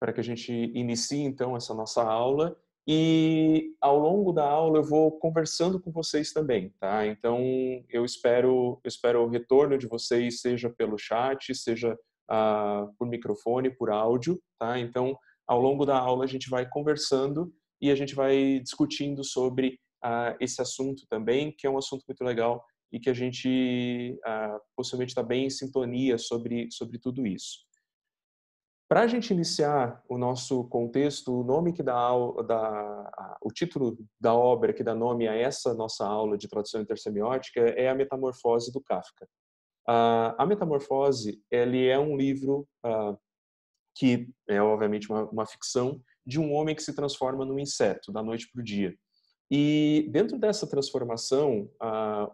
para que a gente inicie então essa nossa aula e ao longo da aula eu vou conversando com vocês também, tá? Então eu espero o retorno de vocês, seja pelo chat, seja por microfone, por áudio, tá? Então ao longo da aula a gente vai conversando e a gente vai discutindo sobre esse assunto também, que é um assunto muito legal e que a gente possivelmente está bem em sintonia sobre tudo isso. Para a gente iniciar o nosso contexto, o nome que o título da obra que dá nome a essa nossa aula de tradução intersemiótica é A Metamorfose do Kafka. A Metamorfose, ele é um livro que é obviamente uma ficção de um homem que se transforma num inseto da noite para o dia. E dentro dessa transformação,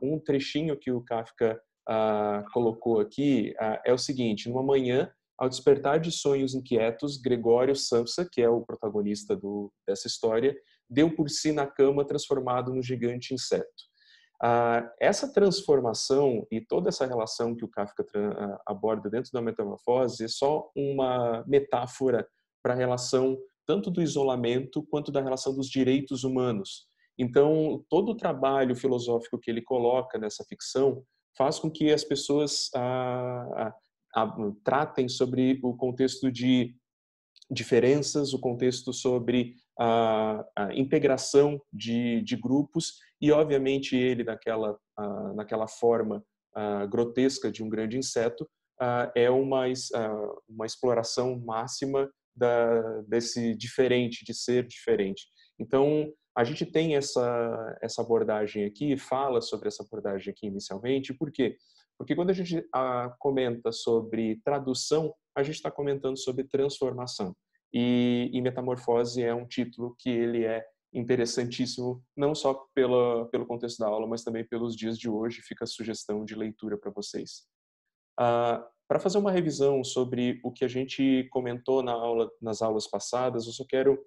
um trechinho que o Kafka colocou aqui é o seguinte: numa manhã, ao despertar de sonhos inquietos, Gregório Samsa, que é o protagonista dessa história, deu por si na cama transformado num gigante inseto. Essa transformação e toda essa relação que o Kafka aborda dentro da metamorfose é só uma metáfora para a relação tanto do isolamento quanto da relação dos direitos humanos. Então, todo o trabalho filosófico que ele coloca nessa ficção faz com que as pessoas tratem sobre o contexto de diferenças, o contexto sobre a integração de grupos e, obviamente, ele naquela forma grotesca de um grande inseto é uma exploração máxima desse diferente, de ser diferente. Então, a gente tem essa abordagem aqui, fala sobre essa abordagem aqui inicialmente, por quê? Porque quando a gente comenta sobre tradução, a gente está comentando sobre transformação. E Metamorfose é um título que ele é interessantíssimo, não só pelo contexto da aula, mas também pelos dias de hoje. Fica a sugestão de leitura para vocês. Para fazer uma revisão sobre o que a gente comentou nas aulas passadas, eu só quero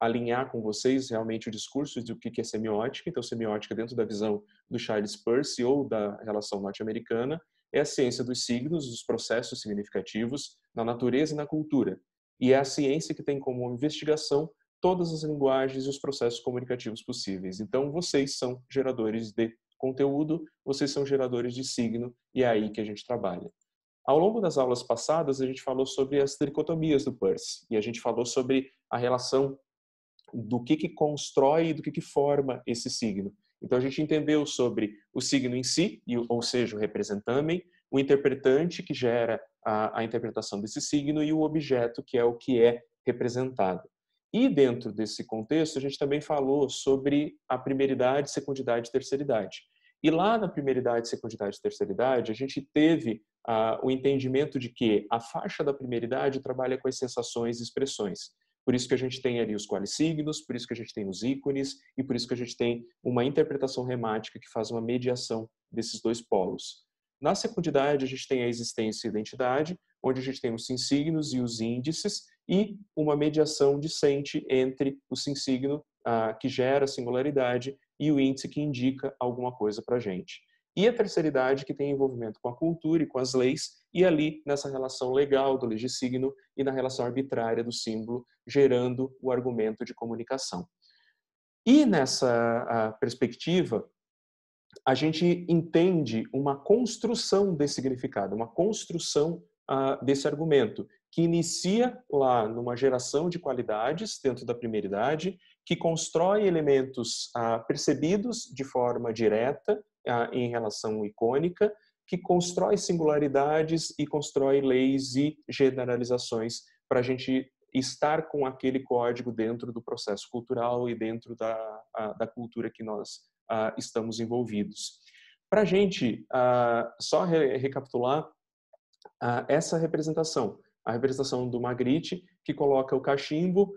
alinhar com vocês realmente o discurso do que é semiótica. Então, semiótica, dentro da visão do Charles Peirce ou da relação norte-americana, é a ciência dos signos, dos processos significativos na natureza e na cultura. E é a ciência que tem como investigação todas as linguagens e os processos comunicativos possíveis. Então, vocês são geradores de conteúdo, vocês são geradores de signo, e é aí que a gente trabalha. Ao longo das aulas passadas, a gente falou sobre as tricotomias do Peirce, e a gente falou sobre a relação do que constrói e do que forma esse signo. Então, a gente entendeu sobre o signo em si, ou seja, o representamen, o interpretante que gera a interpretação desse signo e o objeto, que é o que é representado. E dentro desse contexto, a gente também falou sobre a primeiridade, secundidade e terceiridade. E lá na primeiridade, secundidade e terceiridade, a gente teve o entendimento de que a faixa da primeiridade trabalha com as sensações e expressões. Por isso que a gente tem ali os qualissignos, por isso que a gente tem os ícones e por isso que a gente tem uma interpretação remática que faz uma mediação desses dois polos. Na secundidade, a gente tem a existência e a identidade, onde a gente tem os sinsignos e os índices e uma mediação discente entre o sinsigno, que gera singularidade, e o índice que indica alguma coisa para a gente. E a terceiridade, que tem envolvimento com a cultura e com as leis, e ali nessa relação legal do legissigno e na relação arbitrária do símbolo, gerando o argumento de comunicação. E nessa perspectiva, a gente entende uma construção desse significado, uma construção desse argumento, que inicia lá numa geração de qualidades dentro da primeiridade, que constrói elementos percebidos de forma direta em relação icônica, que constrói singularidades e constrói leis e generalizações para a gente estar com aquele código dentro do processo cultural e dentro da cultura que nós estamos envolvidos. Para a gente só recapitular essa representação, a representação do Magritte, que coloca o cachimbo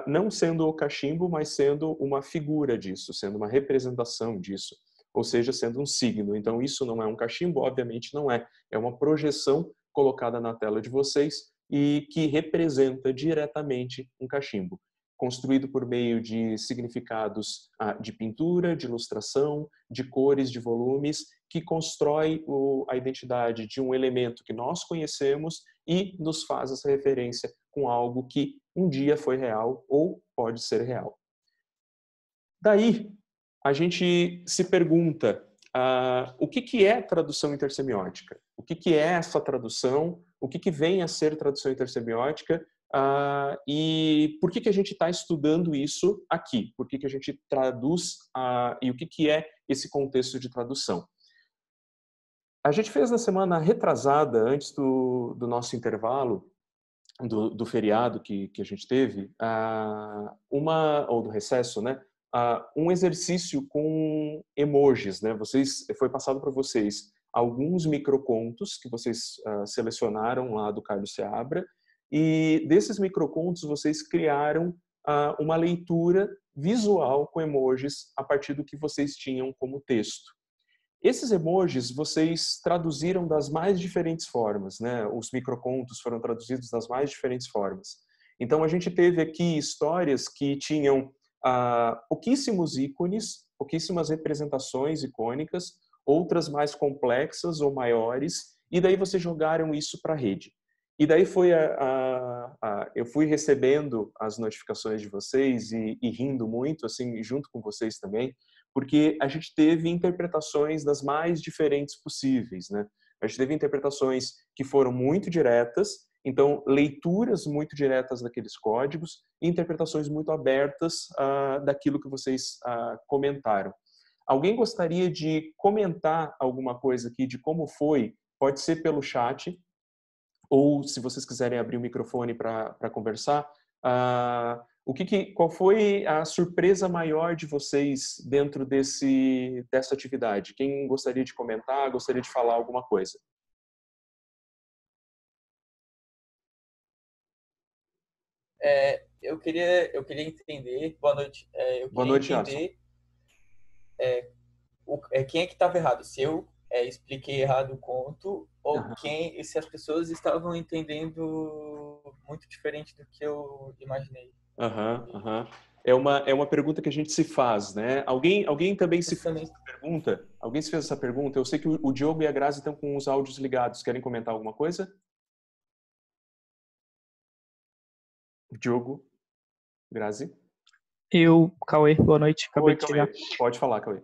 não sendo o cachimbo, mas sendo uma figura disso, sendo uma representação disso, ou seja, sendo um signo. Então, isso não é um cachimbo, obviamente não é. É uma projeção colocada na tela de vocês e que representa diretamente um cachimbo, construído por meio de significados de pintura, de ilustração, de cores, de volumes, que constrói a identidade de um elemento que nós conhecemos e nos faz essa referência com algo que um dia foi real ou pode ser real. Daí, a gente se pergunta o que é tradução intersemiótica? O que é essa tradução? O que vem a ser tradução intersemiótica? E por que a gente está estudando isso aqui? Por que a gente traduz e o que é esse contexto de tradução? A gente fez na semana retrasada, antes do nosso intervalo, do feriado que a gente teve, ou do recesso, né? Um exercício com emojis, né? Foi passado para vocês alguns microcontos que vocês selecionaram lá do Carlos Seabra, e desses microcontos vocês criaram uma leitura visual com emojis a partir do que vocês tinham como texto. Esses emojis vocês traduziram das mais diferentes formas, né? Os microcontos foram traduzidos das mais diferentes formas. Então a gente teve aqui histórias que tinham pouquíssimos ícones, pouquíssimas representações icônicas, outras mais complexas ou maiores, e daí vocês jogaram isso para a rede. E daí eu fui recebendo as notificações de vocês e rindo muito, assim, junto com vocês também, porque a gente teve interpretações das mais diferentes possíveis, né? A gente teve interpretações que foram muito diretas, então leituras muito diretas daqueles códigos e interpretações muito abertas daquilo que vocês comentaram. Alguém gostaria de comentar alguma coisa aqui de como foi? Pode ser pelo chat, ou se vocês quiserem abrir o microfone para conversar. Qual foi a surpresa maior de vocês dentro dessa atividade? Quem gostaria de comentar, gostaria de falar alguma coisa? Eu queria entender, boa noite, eu Boa queria noite, Alisson. entender quem é que estava errado, se eu expliquei errado o conto ou se as pessoas estavam entendendo muito diferente do que eu imaginei. É uma pergunta que a gente se faz, né? Alguém também se fez essa pergunta? Alguém se fez essa pergunta? Eu sei que o Diogo e a Grazi estão com os áudios ligados. Querem comentar alguma coisa? Diogo, Grazi? Cauê, boa noite, acabei Oi, de chegar. Cauê. Pode falar, Cauê.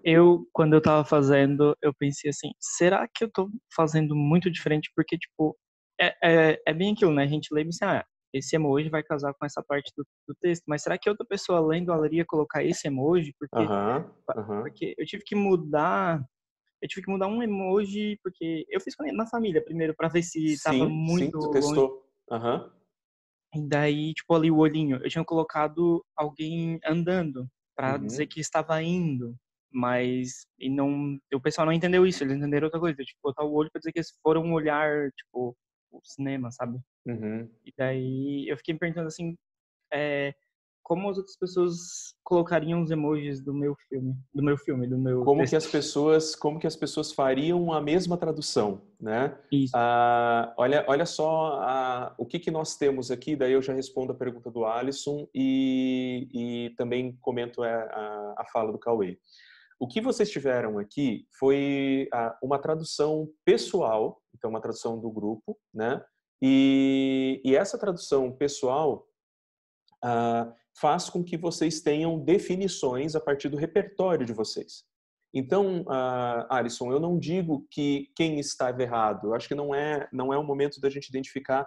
Quando eu tava fazendo, eu pensei assim, será que eu tô fazendo muito diferente? Porque, tipo, é bem aquilo, né? A gente lê e pensa, esse emoji vai casar com essa parte do texto, mas será que outra pessoa lendo ela iria colocar esse emoji? Porque eu tive que mudar um emoji, porque eu fiz na família primeiro, pra ver se tava Sim, muito tu longe. testou. E daí, tipo, ali o olhinho, eu tinha colocado alguém andando pra dizer que estava indo, mas o pessoal não entendeu isso, eles entenderam outra coisa, tipo, botar o olho pra dizer que eles foram olhar, tipo, o cinema, sabe? E daí eu fiquei me perguntando assim, como as outras pessoas colocariam os emojis do meu texto. Como que as pessoas fariam a mesma tradução, né? Isso. Olha só o que nós temos aqui, daí eu já respondo a pergunta do Alisson e também comento a fala do Cauê. O que vocês tiveram aqui foi uma tradução pessoal, então uma tradução do grupo, né? E essa tradução pessoal faz com que vocês tenham definições a partir do repertório de vocês. Então, Alisson, eu não digo que quem estava errado. Eu acho que não é o momento da gente identificar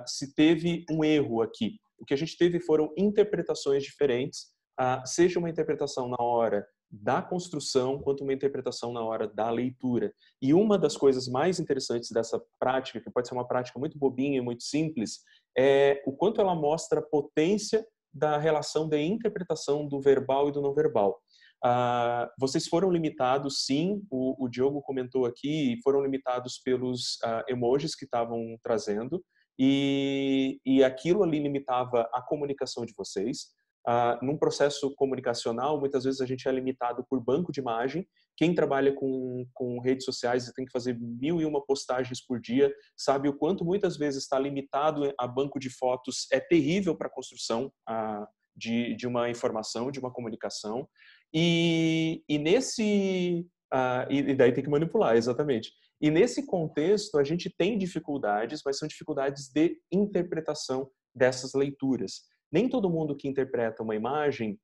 se teve um erro aqui. O que a gente teve foram interpretações diferentes, seja uma interpretação na hora da construção, quanto uma interpretação na hora da leitura. E uma das coisas mais interessantes dessa prática, que pode ser uma prática muito bobinha e muito simples, é o quanto ela mostra a potência da relação de interpretação do verbal e do não verbal. Vocês foram limitados, sim, o Diogo comentou aqui, foram limitados pelos emojis que estavam trazendo, e aquilo ali limitava a comunicação de vocês. Num processo comunicacional, muitas vezes a gente é limitado por banco de imagem. Quem trabalha com redes sociais e tem que fazer 1001 postagens por dia, sabe o quanto muitas vezes está limitado a banco de fotos. É terrível para a construção de uma informação, de uma comunicação. E daí tem que manipular, exatamente. E nesse contexto, a gente tem dificuldades, mas são dificuldades de interpretação dessas leituras. Nem todo mundo que interpreta uma imagem,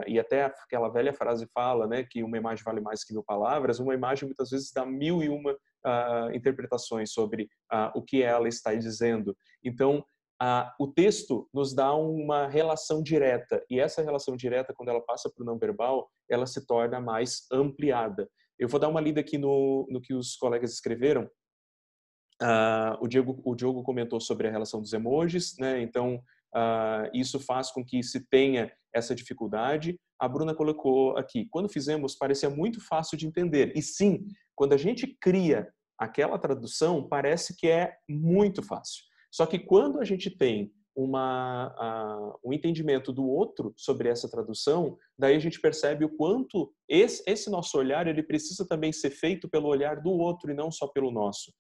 e até aquela velha frase fala, né, que uma imagem vale mais que 1000 palavras, uma imagem muitas vezes dá 1001 interpretações sobre o que ela está dizendo. Então, o texto nos dá uma relação direta, e essa relação direta, quando ela passa para o não verbal, ela se torna mais ampliada. Eu vou dar uma lida aqui no que os colegas escreveram. O Diogo comentou sobre a relação dos emojis, né? Então, isso faz com que se tenha essa dificuldade. A Bruna colocou aqui, quando fizemos, parecia muito fácil de entender. E sim, quando a gente cria aquela tradução, parece que é muito fácil. Só que quando a gente tem um entendimento do outro sobre essa tradução, daí a gente percebe o quanto esse nosso olhar ele precisa também ser feito pelo olhar do outro e não só pelo nosso.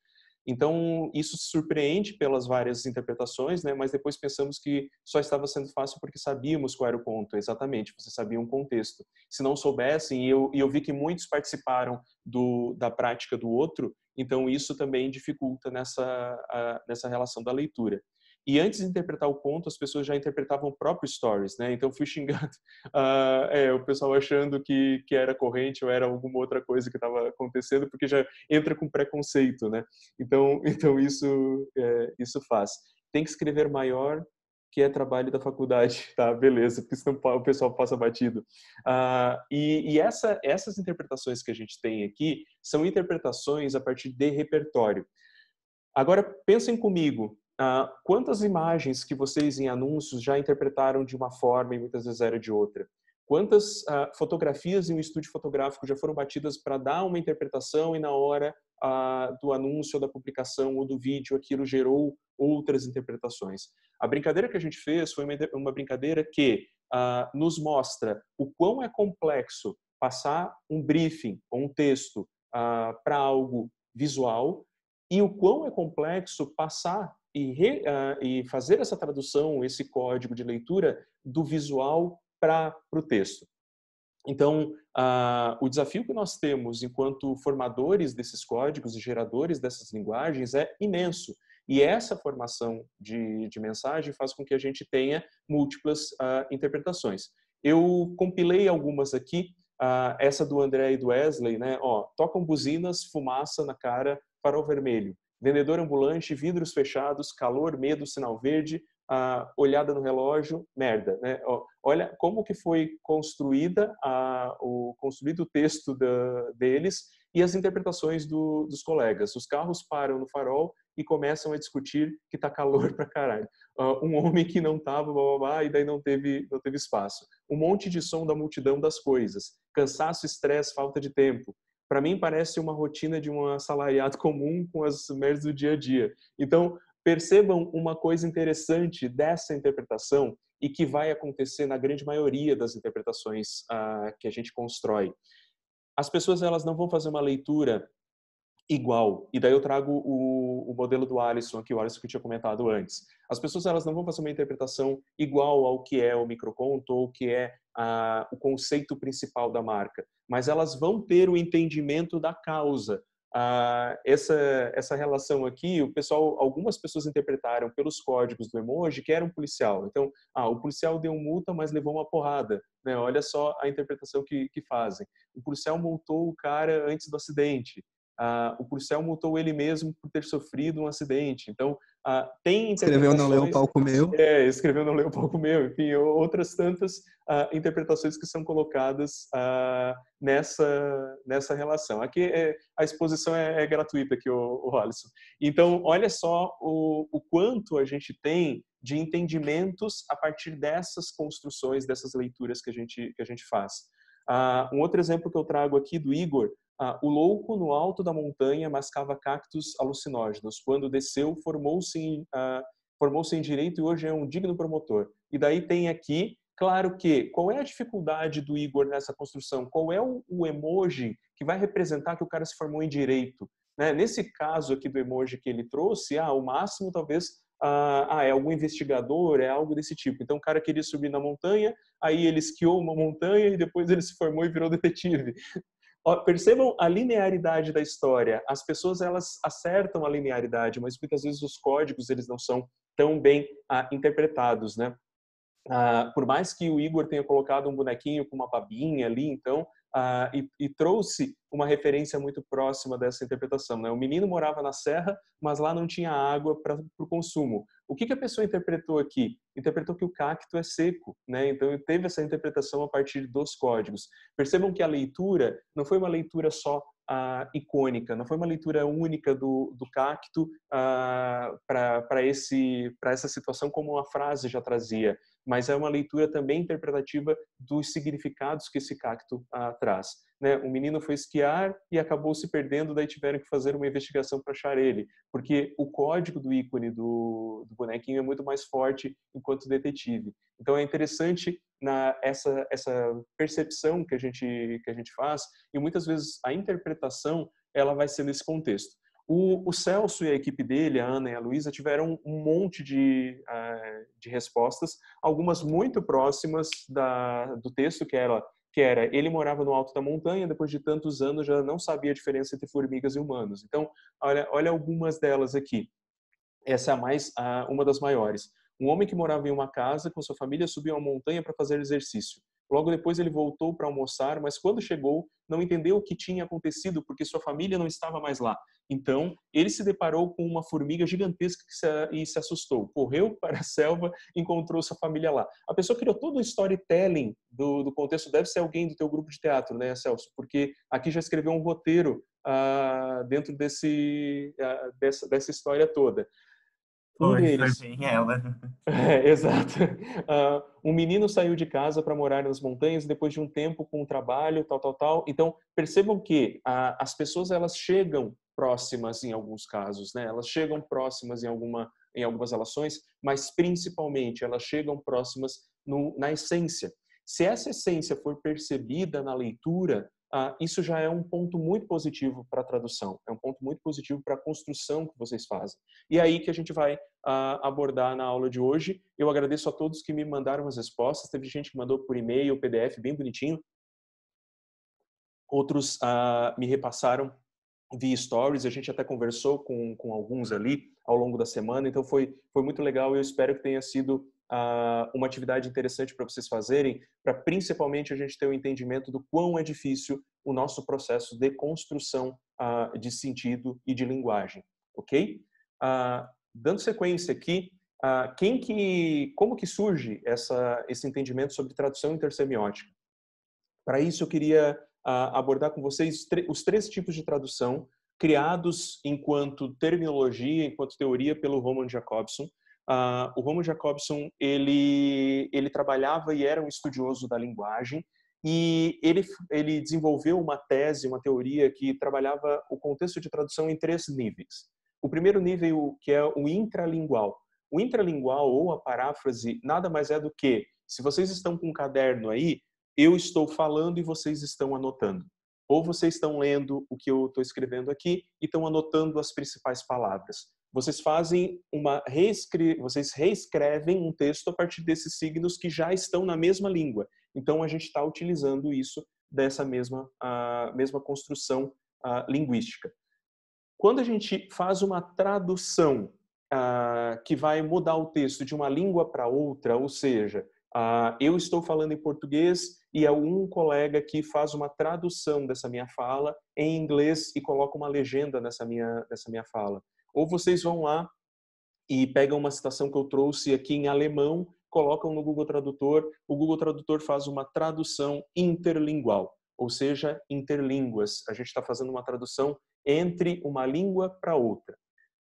Então, isso se surpreende pelas várias interpretações, né? Mas depois pensamos que só estava sendo fácil porque sabíamos qual era o ponto. Exatamente, você sabia um contexto. Se não soubessem, e eu vi que muitos participaram da prática do outro, então isso também dificulta nessa relação da leitura. E antes de interpretar o conto, as pessoas já interpretavam o próprio stories, né? Então fui xingado, o pessoal achando que era corrente ou era alguma outra coisa que estava acontecendo, porque já entra com preconceito, né? Então isso faz. Tem que escrever maior, que é trabalho da faculdade, tá? Beleza, porque senão o pessoal passa batido. Essas interpretações que a gente tem aqui são interpretações a partir de repertório. Agora, pensem comigo, quantas imagens que vocês em anúncios já interpretaram de uma forma e muitas vezes era de outra? Quantas fotografias em um estúdio fotográfico já foram batidas para dar uma interpretação e na hora do anúncio, ou da publicação ou do vídeo, aquilo gerou outras interpretações? A brincadeira que a gente fez foi uma brincadeira que nos mostra o quão é complexo passar um briefing ou um texto para algo visual e o quão é complexo passar e fazer essa tradução, esse código de leitura do visual para o texto. Então, o desafio que nós temos enquanto formadores desses códigos e geradores dessas linguagens é imenso. E essa formação de mensagem faz com que a gente tenha múltiplas interpretações. Eu compilei algumas aqui, essa do André e do Wesley, né? Tocam buzinas, fumaça na cara, farol vermelho. Vendedor ambulante, vidros fechados, calor, medo, sinal verde, olhada no relógio, merda, né? Olha como que foi construído o texto deles e as interpretações dos colegas. Os carros param no farol e começam a discutir que tá calor pra caralho. Um homem que não tava, blá, blá, blá, e daí não teve espaço. Um monte de som da multidão das coisas. Cansaço, estresse, falta de tempo. Para mim parece uma rotina de um assalariado comum com as merdas do dia a dia. Então, percebam uma coisa interessante dessa interpretação e que vai acontecer na grande maioria das interpretações que a gente constrói. As pessoas elas não vão fazer uma leitura igual. E daí eu trago o modelo do Alisson aqui, o Alisson que eu tinha comentado antes. As pessoas elas não vão fazer uma interpretação igual ao que é o microconto ou o que é o conceito principal da marca, mas elas vão ter o entendimento da causa. Essa relação aqui, algumas pessoas interpretaram pelos códigos do emoji que era um policial. Então, o policial deu multa, mas levou uma porrada. Né? Olha só a interpretação que fazem. O policial multou o cara antes do acidente. O policial multou ele mesmo por ter sofrido um acidente. Então, tem interpretações... Escreveu não leu o palco meu. Escreveu não leu o palco meu. Enfim, outras tantas interpretações que são colocadas nessa relação. Aqui a exposição é gratuita, aqui, o Alisson. Então, olha só o quanto a gente tem de entendimentos a partir dessas construções, dessas leituras que a gente faz. Um outro exemplo que eu trago aqui do Igor, o louco no alto da montanha mascava cactos alucinógenos. Quando desceu, formou-se em direito e hoje é um digno promotor. E daí tem aqui, claro que, qual é a dificuldade do Igor nessa construção? Qual é o emoji que vai representar que o cara se formou em direito? Né? Nesse caso aqui do emoji que ele trouxe, o máximo talvez é algum investigador, é algo desse tipo. Então o cara queria subir na montanha, aí ele esquiou uma montanha e depois ele se formou e virou detetive. Ó, percebam a linearidade da história. As pessoas, elas acertam a linearidade, mas muitas vezes os códigos, eles não são tão bem interpretados, né? Por mais que o Igor tenha colocado um bonequinho com uma babinha ali, então, e trouxe uma referência muito próxima dessa interpretação, né? O menino morava na serra, mas lá não tinha água para o consumo. O que a pessoa interpretou aqui? Interpretou que o cacto é seco, né? Então, teve essa interpretação a partir dos códigos. Percebam que a leitura não foi uma leitura só icônica, não foi uma leitura única do cacto para essa situação como uma frase já trazia, mas é uma leitura também interpretativa dos significados que esse cacto traz. Né? O menino foi esquiar e acabou se perdendo, daí tiveram que fazer uma investigação para achar ele, porque o código do ícone do bonequinho é muito mais forte enquanto detetive. Então é interessante essa percepção que a gente faz, e muitas vezes a interpretação ela vai ser nesse contexto. O Celso e a equipe dele, a Ana e a Luísa, tiveram um monte de respostas, algumas muito próximas do texto, que era ele morava no alto da montanha, depois de tantos anos já não sabia a diferença entre formigas e humanos. Então, olha algumas delas aqui. Essa é uma das maiores. Um homem que morava em uma casa com sua família subiu uma montanha para fazer exercício. Logo depois ele voltou para almoçar, mas quando chegou, não entendeu o que tinha acontecido porque sua família não estava mais lá. Então, ele se deparou com uma formiga gigantesca e se assustou. Correu para a selva e encontrou sua família lá. A pessoa criou todo o storytelling do contexto. Deve ser alguém do teu grupo de teatro, né, Celso? Porque aqui já escreveu um roteiro dentro dessa história toda. Foi bem ela. Exato. Um menino saiu de casa para morar nas montanhas depois de um tempo com um trabalho, tal. Então, percebam que as pessoas, elas chegam próximas em alguns casos, né? Elas chegam próximas em algumas relações, mas principalmente elas chegam próximas na essência. Se essa essência for percebida na leitura, isso já é um ponto muito positivo para a tradução, é um ponto muito positivo para a construção que vocês fazem. E é aí que a gente vai abordar na aula de hoje. Eu agradeço a todos que me mandaram as respostas. Teve gente que mandou por e-mail, PDF, bem bonitinho. Outros me repassaram via stories. A gente até conversou com alguns ali ao longo da semana. Então foi muito legal. Eu espero que tenha sido uma atividade interessante para vocês fazerem, para principalmente a gente ter um entendimento do quão é difícil o nosso processo de construção de sentido e de linguagem, ok? Dando sequência aqui, como que surge esse entendimento sobre tradução intersemiótica? Para isso eu queria abordar com vocês os 3 tipos de tradução criados enquanto terminologia, enquanto teoria pelo Roman Jakobson. O Roman Jakobson, ele trabalhava e era um estudioso da linguagem, e ele desenvolveu uma tese, uma teoria que trabalhava o contexto de tradução em 3 níveis. O primeiro nível, que é o intralingual. O intralingual, ou a paráfrase, nada mais é do que, se vocês estão com um caderno aí, eu estou falando e vocês estão anotando. Ou vocês estão lendo o que eu estou escrevendo aqui e estão anotando as principais palavras. Vocês vocês reescrevem um texto a partir desses signos que já estão na mesma língua. Então, a gente está utilizando isso dessa mesma construção linguística. Quando a gente faz uma tradução que vai mudar o texto de uma língua para outra, ou seja, eu estou falando em português e é um colega que faz uma tradução dessa minha fala em inglês e coloca uma legenda nessa minha fala. Ou vocês vão lá e pegam uma citação que eu trouxe aqui em alemão, colocam no Google Tradutor, o Google Tradutor faz uma tradução interlingual, ou seja, interlínguas. A gente está fazendo uma tradução entre uma língua para outra.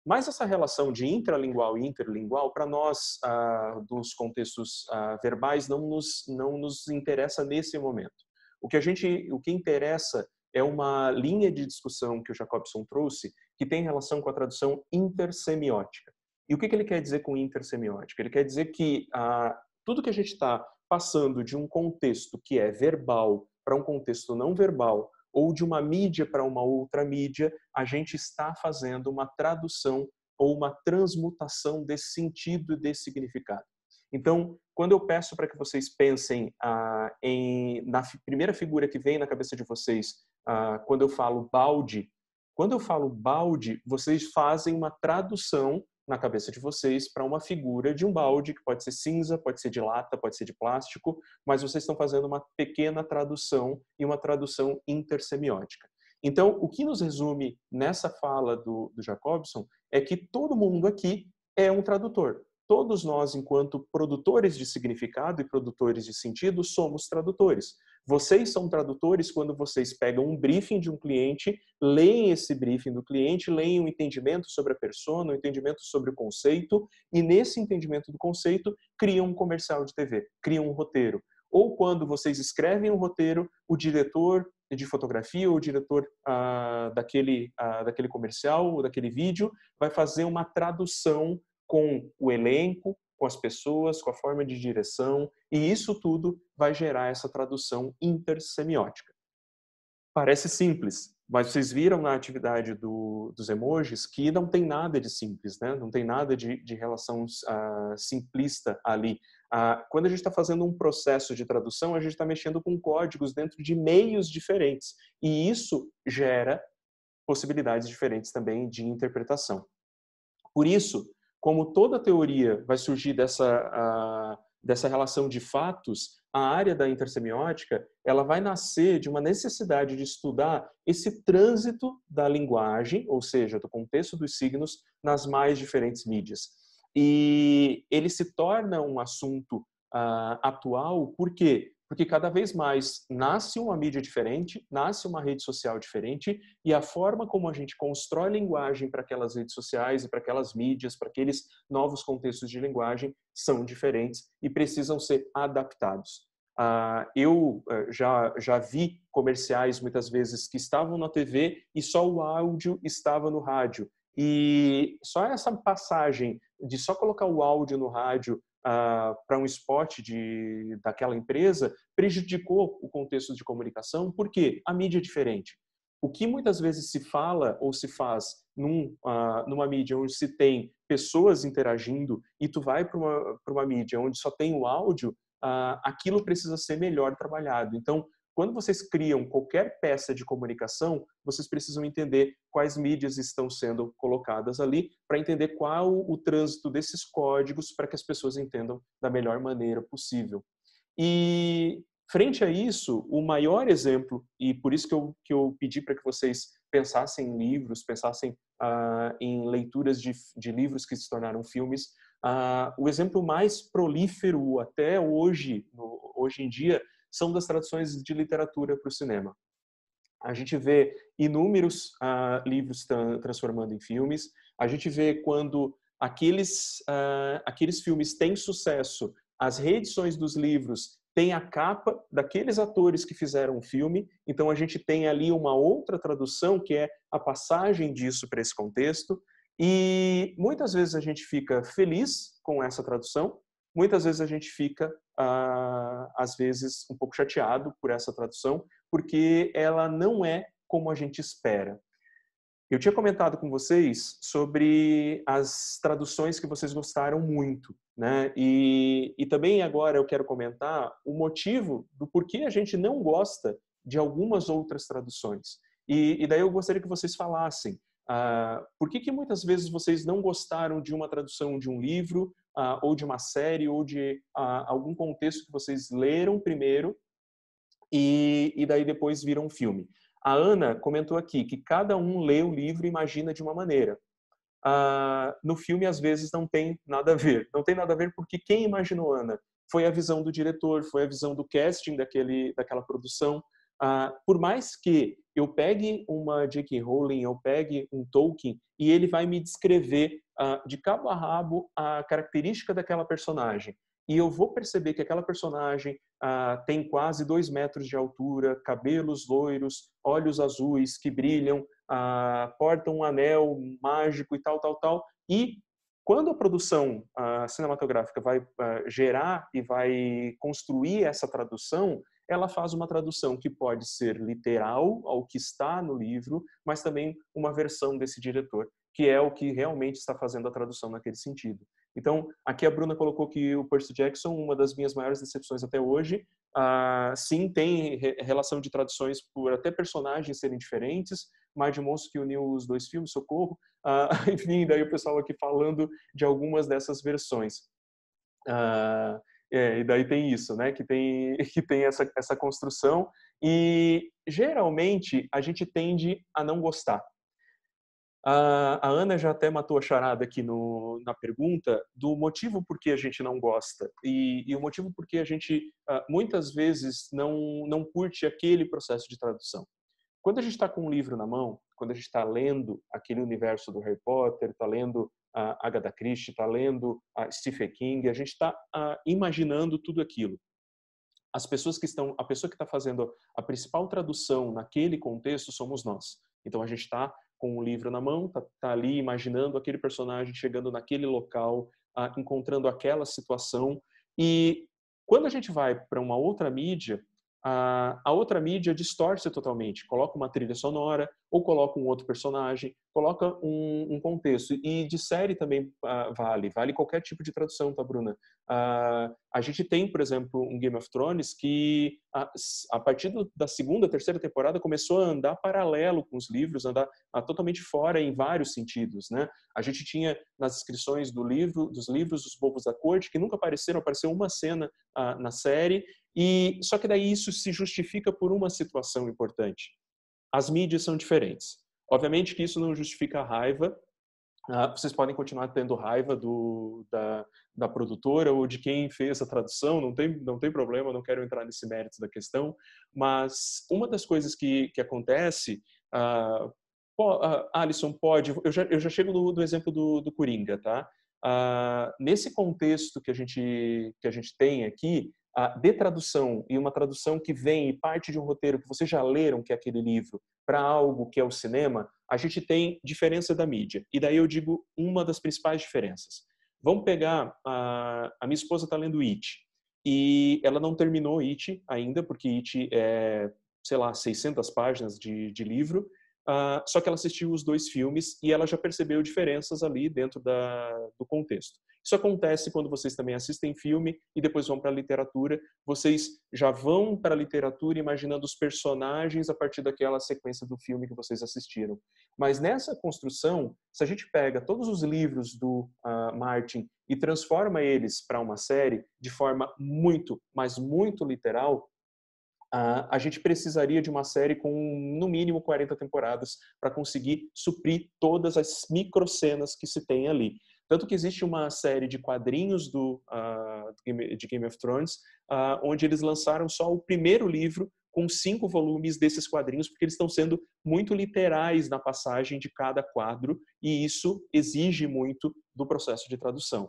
Mas essa relação de intralingual e interlingual, para nós, dos contextos verbais, não nos interessa nesse momento. O que interessa é uma linha de discussão que o Jakobson trouxe, que tem relação com a tradução intersemiótica. E o que ele quer dizer com intersemiótica? Ele quer dizer que tudo que a gente está passando de um contexto que é verbal para um contexto não verbal, ou de uma mídia para uma outra mídia, a gente está fazendo uma tradução ou uma transmutação desse sentido e desse significado. Então, quando eu peço para que vocês pensem na primeira figura que vem na cabeça de vocês, quando eu falo balde, vocês fazem uma tradução na cabeça de vocês para uma figura de um balde, que pode ser cinza, pode ser de lata, pode ser de plástico, mas vocês estão fazendo uma pequena tradução e uma tradução intersemiótica. Então, o que nos resume nessa fala do Jacobson é que todo mundo aqui é um tradutor. Todos nós, enquanto produtores de significado e produtores de sentido, somos tradutores. Vocês são tradutores quando vocês pegam um briefing de um cliente, leem esse briefing do cliente, leem um entendimento sobre a persona, um entendimento sobre o conceito, e nesse entendimento do conceito, criam um comercial de TV, criam um roteiro. Ou quando vocês escrevem um roteiro, o diretor de fotografia ou o diretor daquele comercial ou daquele vídeo vai fazer uma tradução com o elenco, com as pessoas, com a forma de direção, e isso tudo vai gerar essa tradução intersemiótica. Parece simples, mas vocês viram na atividade dos emojis que não tem nada de simples, né? Não tem nada de relação simplista ali. Quando a gente está fazendo um processo de tradução, a gente está mexendo com códigos dentro de meios diferentes, e isso gera possibilidades diferentes também de interpretação. Por isso, como toda teoria vai surgir dessa relação de fatos, a área da intersemiótica ela vai nascer de uma necessidade de estudar esse trânsito da linguagem, ou seja, do contexto dos signos, nas mais diferentes mídias. E ele se torna um assunto atual, por quê? Porque cada vez mais nasce uma mídia diferente, nasce uma rede social diferente, e a forma como a gente constrói linguagem para aquelas redes sociais e para aquelas mídias, para aqueles novos contextos de linguagem, são diferentes e precisam ser adaptados. Eu já vi comerciais, muitas vezes, que estavam na TV e só o áudio estava no rádio. E só essa passagem de só colocar o áudio no rádio para um spot daquela empresa prejudicou o contexto de comunicação, porque a mídia é diferente. O que muitas vezes se fala ou se faz numa mídia onde se tem pessoas interagindo e tu vai para uma mídia onde só tem o áudio, aquilo precisa ser melhor trabalhado. Então, quando vocês criam qualquer peça de comunicação, vocês precisam entender quais mídias estão sendo colocadas ali para entender qual o trânsito desses códigos para que as pessoas entendam da melhor maneira possível. E, frente a isso, o maior exemplo, e por isso que eu pedi para que vocês pensassem em livros, pensassem em leituras de livros que se tornaram filmes, o exemplo mais prolífero até hoje em dia, são das traduções de literatura para o cinema. A gente vê inúmeros livros transformando em filmes. A gente vê quando aqueles filmes têm sucesso, as reedições dos livros têm a capa daqueles atores que fizeram o filme. Então a gente tem ali uma outra tradução, que é a passagem disso para esse contexto. E muitas vezes a gente fica feliz com essa tradução, muitas vezes a gente fica, às vezes, um pouco chateado por essa tradução, porque ela não é como a gente espera. Eu tinha comentado com vocês sobre as traduções que vocês gostaram muito, né? E também agora eu quero comentar o motivo do porquê a gente não gosta de algumas outras traduções. E daí eu gostaria que vocês falassem. Por que muitas vezes vocês não gostaram de uma tradução de um livro, ou de uma série, ou de algum contexto que vocês leram primeiro e daí depois viram um filme? A Ana comentou aqui que cada um lê o livro e imagina de uma maneira. No filme, às vezes, não tem nada a ver. Não tem nada a ver porque quem imaginou, Ana? Foi a visão do diretor, foi a visão do casting daquela produção. Por mais que eu pegue uma J.K. Rowling, eu pegue um Tolkien, e ele vai me descrever de cabo a rabo a característica daquela personagem. E eu vou perceber que aquela personagem tem quase 2 metros de altura, cabelos loiros, olhos azuis que brilham, porta um anel mágico e tal. E quando a produção cinematográfica vai gerar e vai construir essa tradução, ela faz uma tradução que pode ser literal ao que está no livro, mas também uma versão desse diretor, que é o que realmente está fazendo a tradução naquele sentido. Então, aqui a Bruna colocou que o Percy Jackson, uma das minhas maiores decepções até hoje, sim, tem relação de traduções por até personagens serem diferentes, Mar de Monstros que uniu os dois filmes, socorro. Enfim, daí o pessoal aqui falando de algumas dessas versões. E daí tem isso, né? Que tem essa construção. E, geralmente, a gente tende a não gostar. A Ana já até matou a charada aqui na pergunta do motivo por que a gente não gosta e o motivo por que a gente muitas vezes não curte aquele processo de tradução. Quando a gente está com um livro na mão, quando a gente está lendo aquele universo do Harry Potter, está lendo a Agatha Christie, está lendo a Stephen King, a gente está imaginando tudo aquilo. A pessoa que está fazendo a principal tradução naquele contexto somos nós. Então a gente está com o livro na mão, tá ali imaginando aquele personagem chegando naquele local, encontrando aquela situação. E quando a gente vai para uma outra mídia, a outra mídia distorce totalmente. Coloca uma trilha sonora, ou coloca um outro personagem, coloca um contexto. E de série também vale qualquer tipo de tradução, tá, Bruna? A gente tem, por exemplo, um Game of Thrones que, a partir da segunda, terceira temporada, começou a andar paralelo com os livros, andar totalmente fora em vários sentidos, né? A gente tinha nas descrições dos livros, os Bobos da Corte, que nunca apareceu uma cena na série, e só que daí isso se justifica por uma situação importante. As mídias são diferentes. Obviamente que isso não justifica a raiva. Vocês podem continuar tendo raiva da produtora ou de quem fez a tradução, não tem problema, não quero entrar nesse mérito da questão, mas uma das coisas que acontece, Alisson, eu já chego no exemplo do Coringa, tá? Nesse contexto que a gente tem aqui, de tradução, e uma tradução que vem e parte de um roteiro que vocês já leram, que é aquele livro, para algo que é o cinema, a gente tem diferença da mídia. E daí eu digo uma das principais diferenças. Vamos pegar, a minha esposa está lendo It, e ela não terminou It ainda, porque It é, sei lá, 600 páginas de livro, só que ela assistiu os 2 filmes e ela já percebeu diferenças ali dentro do contexto. Isso acontece quando vocês também assistem filme e depois vão para a literatura. Vocês já vão para a literatura imaginando os personagens a partir daquela sequência do filme que vocês assistiram. Mas nessa construção, se a gente pega todos os livros do Martin e transforma eles para uma série de forma muito, mas muito literal, a gente precisaria de uma série com, no mínimo, 40 temporadas para conseguir suprir todas as microcenas que se tem ali. Tanto que existe uma série de quadrinhos de Game of Thrones, onde eles lançaram só o primeiro livro com 5 volumes desses quadrinhos, porque eles estão sendo muito literais na passagem de cada quadro, e isso exige muito do processo de tradução.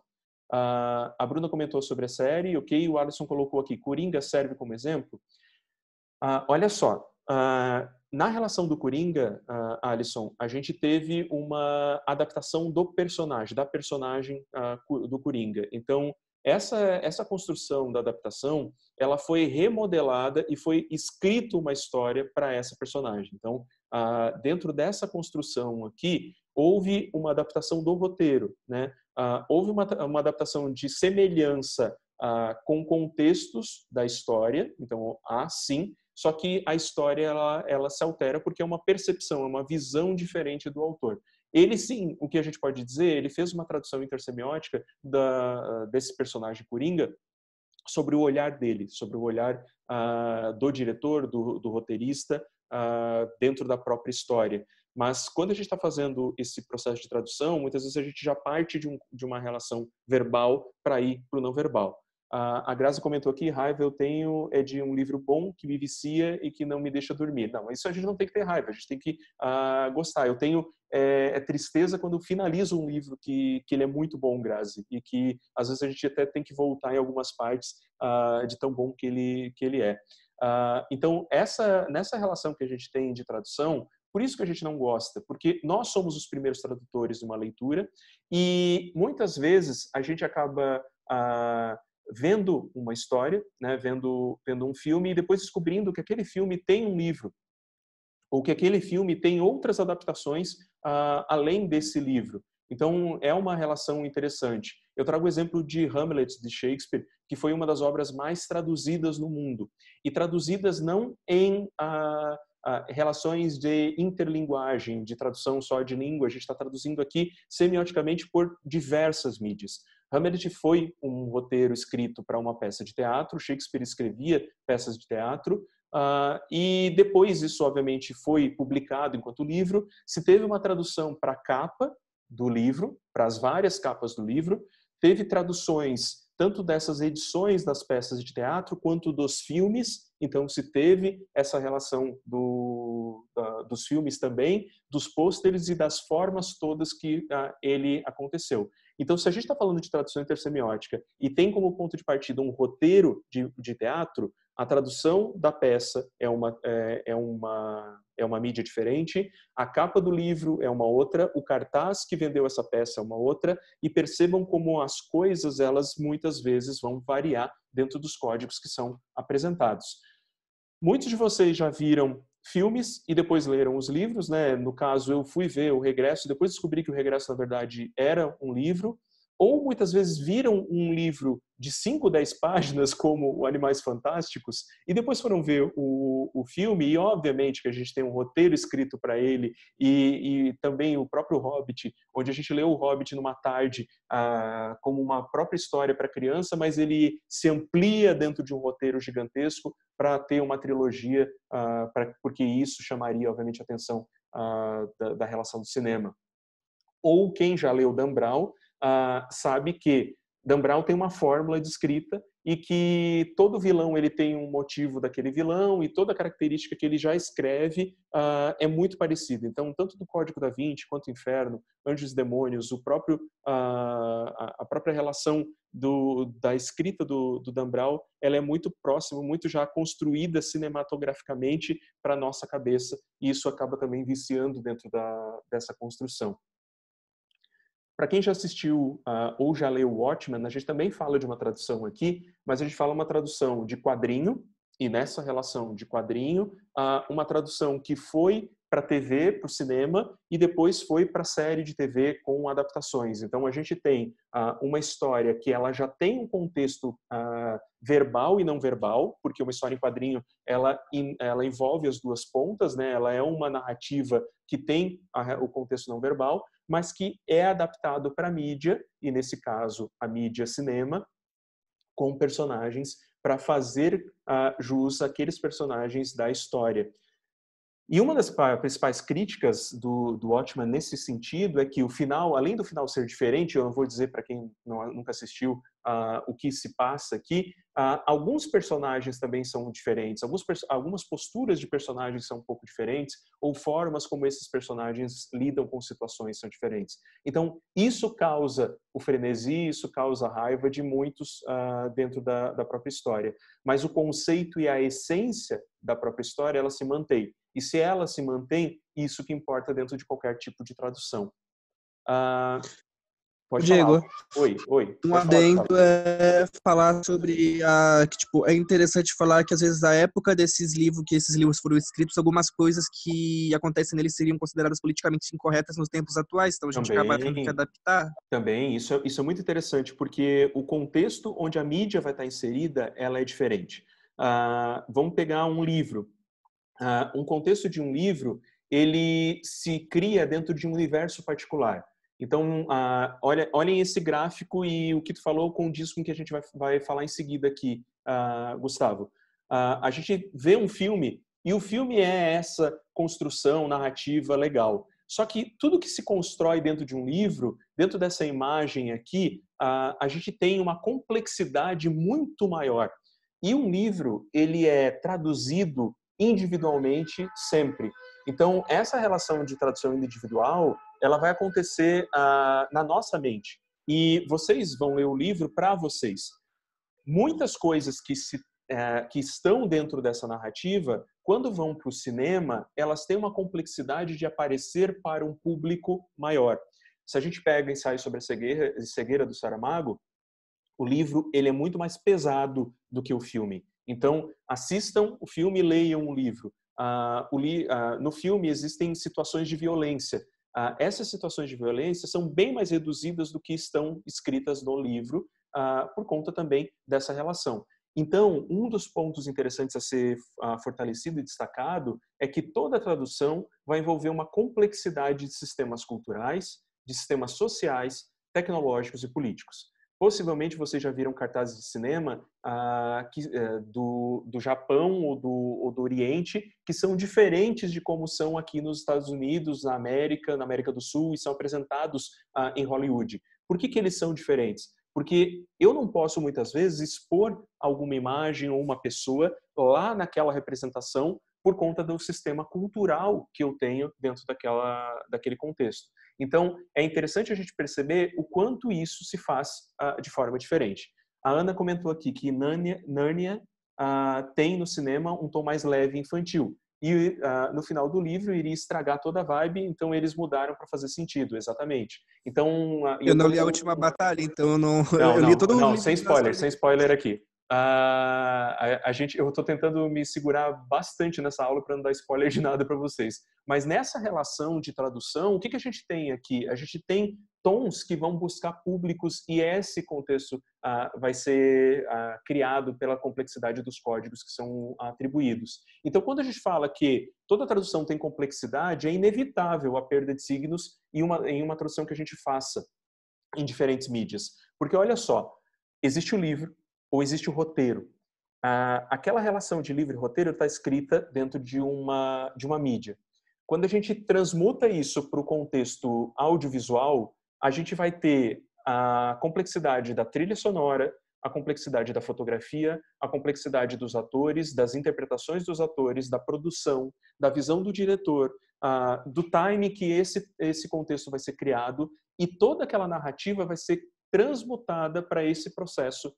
A Bruna comentou sobre a série, ok, o Alisson colocou aqui, Coringa serve como exemplo. Olha só, na relação do Coringa, Alisson, a gente teve uma adaptação da personagem do Coringa. Então, essa construção da adaptação, ela foi remodelada e foi escrita uma história para essa personagem. Então, dentro dessa construção aqui, houve uma adaptação do roteiro, né? Houve uma adaptação de semelhança com contextos da história, então, sim, só que a história ela se altera porque é uma percepção, é uma visão diferente do autor. Ele sim, o que a gente pode dizer, ele fez uma tradução intersemiótica desse personagem Coringa sobre o olhar dele, sobre o olhar do diretor, do roteirista, dentro da própria história. Mas quando a gente está fazendo esse processo de tradução, muitas vezes a gente já parte de uma relação verbal para ir para o não verbal. A Grazi comentou aqui, raiva eu tenho é de um livro bom que me vicia e que não me deixa dormir. Não, isso a gente não tem que ter raiva, a gente tem que gostar. Eu tenho tristeza quando finalizo um livro que ele é muito bom, Grazi, e que às vezes a gente até tem que voltar em algumas partes de tão bom que ele é. Então, nessa relação que a gente tem de tradução, por isso que a gente não gosta, porque nós somos os primeiros tradutores de uma leitura e muitas vezes a gente acaba vendo uma história, né, vendo um filme e depois descobrindo que aquele filme tem um livro ou que aquele filme tem outras adaptações além desse livro. Então, é uma relação interessante. Eu trago o exemplo de Hamlet, de Shakespeare, que foi uma das obras mais traduzidas no mundo. E traduzidas não em relações de interlinguagem, de tradução só de língua, a gente está traduzindo aqui semioticamente por diversas mídias. Hamlet foi um roteiro escrito para uma peça de teatro, Shakespeare escrevia peças de teatro, e depois isso, obviamente, foi publicado enquanto livro. Se teve uma tradução para a capa do livro, para as várias capas do livro, teve traduções tanto dessas edições das peças de teatro quanto dos filmes. Então, se teve essa relação dos filmes também, dos pôsteres e das formas todas que ele aconteceu. Então, se a gente está falando de tradução intersemiótica e tem como ponto de partida um roteiro de teatro, a tradução da peça é uma mídia diferente, a capa do livro é uma outra, o cartaz que vendeu essa peça é uma outra, e percebam como as coisas, elas muitas vezes vão variar dentro dos códigos que são apresentados. Muitos de vocês já viram filmes e depois leram os livros, né? No caso, eu fui ver O Regresso e depois descobri que O Regresso, na verdade, era um livro. Ou muitas vezes viram um livro de 5, 10 páginas, como o Animais Fantásticos, e depois foram ver o filme, e obviamente que a gente tem um roteiro escrito para ele, e também o próprio Hobbit, onde a gente leu o Hobbit numa tarde como uma própria história para criança, mas ele se amplia dentro de um roteiro gigantesco para ter uma trilogia, porque isso chamaria, obviamente, a atenção da relação do cinema. Ou quem já leu Dan Brown, sabe que Dan Brown tem uma fórmula descrita e que todo vilão ele tem um motivo daquele vilão e toda característica que ele já escreve é muito parecida. Então, tanto do Código da Vinci quanto Inferno, Anjos e Demônios, a própria relação da escrita do Dan Brown, ela é muito próxima, muito já construída cinematograficamente para a nossa cabeça, e isso acaba também viciando dentro dessa construção. Para quem já assistiu ou já leu Watchmen, a gente também fala de uma tradução aqui, mas a gente fala uma tradução de quadrinho, e nessa relação de quadrinho, uma tradução que foi para a TV, para o cinema, e depois foi para a série de TV com adaptações. Então, a gente tem uma história que ela já tem um contexto verbal e não verbal, porque uma história em quadrinho, ela envolve as duas pontas, né? Ela é uma narrativa que tem o contexto não verbal, mas que é adaptado para a mídia, e nesse caso, a mídia cinema, com personagens para fazer jus àqueles personagens da história. E uma das principais críticas do Watchmen nesse sentido é que o final, além do final ser diferente, eu não vou dizer para quem nunca assistiu o que se passa aqui, alguns personagens também são diferentes, algumas posturas de personagens são um pouco diferentes, ou formas como esses personagens lidam com situações são diferentes. Então, isso causa o frenesi, isso causa a raiva de muitos dentro da própria história. Mas o conceito e a essência da própria história, ela se mantém. E se ela se mantém, isso que importa dentro de qualquer tipo de tradução. Pode Diego, falar. Oi. Um adendo é falar sobre que, tipo, é interessante falar que às vezes a época que esses livros foram escritos, algumas coisas que acontecem neles seriam consideradas politicamente incorretas nos tempos atuais, então a gente acaba tendo que adaptar. Também, isso é muito interessante, porque o contexto onde a mídia vai estar inserida, ela é diferente. Vamos pegar um livro. Um contexto de um livro, ele se cria dentro de um universo particular. Então, olhem esse gráfico e o que tu falou condiz com o que a gente vai falar em seguida aqui, Gustavo. A gente vê um filme e o filme é essa construção narrativa legal. Só que tudo que se constrói dentro de um livro, dentro dessa imagem aqui, a gente tem uma complexidade muito maior. E um livro, ele é traduzido individualmente sempre. Então, essa relação de tradução individual, ela vai acontecer na nossa mente. E vocês vão ler o livro para vocês. Muitas coisas que estão dentro dessa narrativa, quando vão para o cinema, elas têm uma complexidade de aparecer para um público maior. Se a gente pega Ensaio sobre a Cegueira do Saramago, o livro ele é muito mais pesado do que o filme. Então, assistam o filme e leiam o livro. No filme existem situações de violência. essas situações de violência são bem mais reduzidas do que estão escritas no livro, por conta também dessa relação. Então, um dos pontos interessantes a ser fortalecido e destacado é que toda tradução vai envolver uma complexidade de sistemas culturais, de sistemas sociais, tecnológicos e políticos. Possivelmente vocês já viram cartazes de cinema do Japão ou do Oriente, que são diferentes de como são aqui nos Estados Unidos, na América do Sul, e são apresentados em Hollywood. Por que eles são diferentes? Porque eu não posso, muitas vezes, expor alguma imagem ou uma pessoa lá naquela representação por conta do sistema cultural que eu tenho dentro daquele contexto. Então, é interessante a gente perceber o quanto isso se faz de forma diferente. A Ana comentou aqui que Nárnia tem no cinema um tom mais leve e infantil. E no final do livro iria estragar toda a vibe, então eles mudaram para fazer sentido, exatamente. Então, eu não li a Última Batalha, então eu não. Não, eu li todo o livro. sem spoiler aqui. Eu estou tentando me segurar bastante nessa aula para não dar spoiler de nada para vocês. Mas nessa relação de tradução, o que a gente tem aqui? A gente tem tons que vão buscar públicos e esse contexto vai ser criado pela complexidade dos códigos que são atribuídos. Então, quando a gente fala que toda tradução tem complexidade, é inevitável a perda de signos em uma tradução que a gente faça em diferentes mídias. Porque, olha só, existe o livro, ou existe o roteiro. Aquela relação de livro e roteiro está escrita dentro de uma mídia. Quando a gente transmuta isso para o contexto audiovisual, a gente vai ter a complexidade da trilha sonora, a complexidade da fotografia, a complexidade dos atores, das interpretações dos atores, da produção, da visão do diretor, do time que esse contexto vai ser criado, e toda aquela narrativa vai ser transmutada para esse processo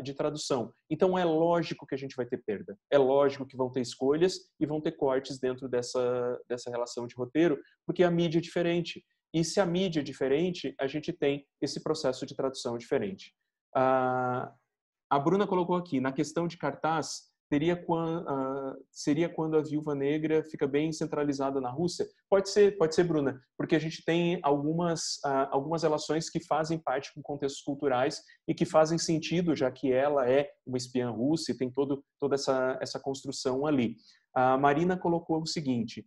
de tradução. Então, é lógico que a gente vai ter perda. É lógico que vão ter escolhas e vão ter cortes dentro dessa relação de roteiro, porque a mídia é diferente. E se a mídia é diferente, a gente tem esse processo de tradução diferente. A Bruna colocou aqui, na questão de cartaz, seria quando a Viúva Negra fica bem centralizada na Rússia? Pode ser, Bruna, porque a gente tem algumas relações que fazem parte com contextos culturais e que fazem sentido, já que ela é uma espiã russa e tem toda essa construção ali. A Marina colocou o seguinte,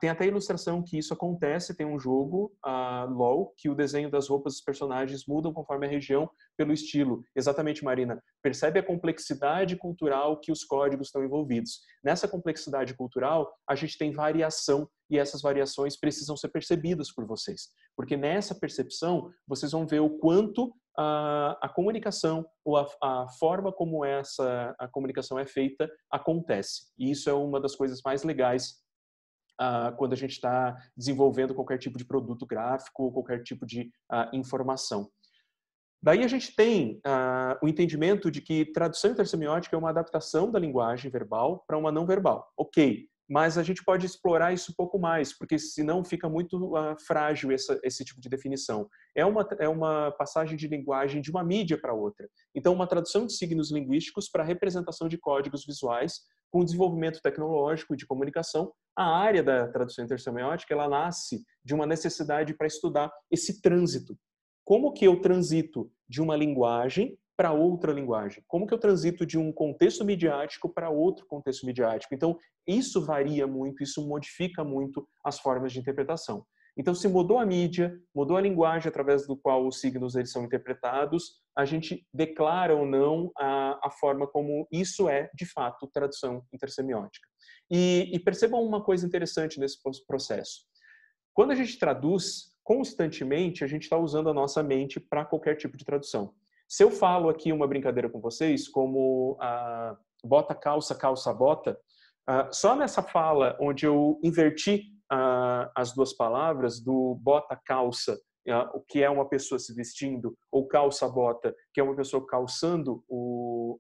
tem até ilustração que isso acontece, tem um jogo, LOL, que o desenho das roupas dos personagens mudam conforme a região pelo estilo. Exatamente, Marina. Percebe a complexidade cultural que os códigos estão envolvidos. Nessa complexidade cultural, a gente tem variação e essas variações precisam ser percebidas por vocês. Porque nessa percepção, vocês vão ver o quanto a comunicação ou a forma como a comunicação é feita acontece. E isso é uma das coisas mais legais quando a gente está desenvolvendo qualquer tipo de produto gráfico ou qualquer tipo de informação. Daí a gente tem o entendimento de que tradução intersemiótica é uma adaptação da linguagem verbal para uma não verbal. Ok, mas a gente pode explorar isso um pouco mais, porque senão fica muito frágil esse tipo de definição. É uma passagem de linguagem de uma mídia para outra. Então, uma tradução de signos linguísticos para representação de códigos visuais com desenvolvimento tecnológico e de comunicação. A área da tradução intersemiótica, ela nasce de uma necessidade para estudar esse trânsito. Como que eu transito de uma linguagem para outra linguagem? Como que eu transito de um contexto midiático para outro contexto midiático? Então, isso varia muito, isso modifica muito as formas de interpretação. Então, se mudou a mídia, mudou a linguagem através do qual os signos eles são interpretados, a gente declara ou não a forma como isso é, de fato, tradução intersemiótica. E percebam uma coisa interessante nesse processo. Quando a gente traduz, constantemente, a gente está usando a nossa mente para qualquer tipo de tradução. Se eu falo aqui uma brincadeira com vocês, como bota, calça, calça, bota, só nessa fala onde eu inverti as duas palavras, do bota, calça, o que é uma pessoa se vestindo, ou calça, bota, que é uma pessoa calçando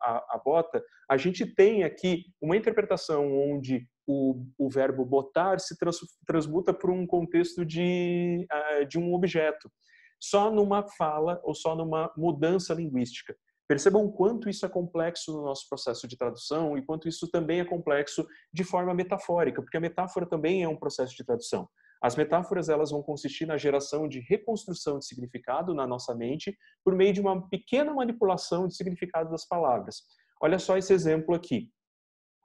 a bota, a gente tem aqui uma interpretação onde o verbo botar se transmuta para um contexto de um objeto, só numa fala ou só numa mudança linguística. Percebam o quanto isso é complexo no nosso processo de tradução e quanto isso também é complexo de forma metafórica, porque a metáfora também é um processo de tradução. As metáforas, elas vão consistir na geração de reconstrução de significado na nossa mente por meio de uma pequena manipulação de significado das palavras. Olha só esse exemplo aqui.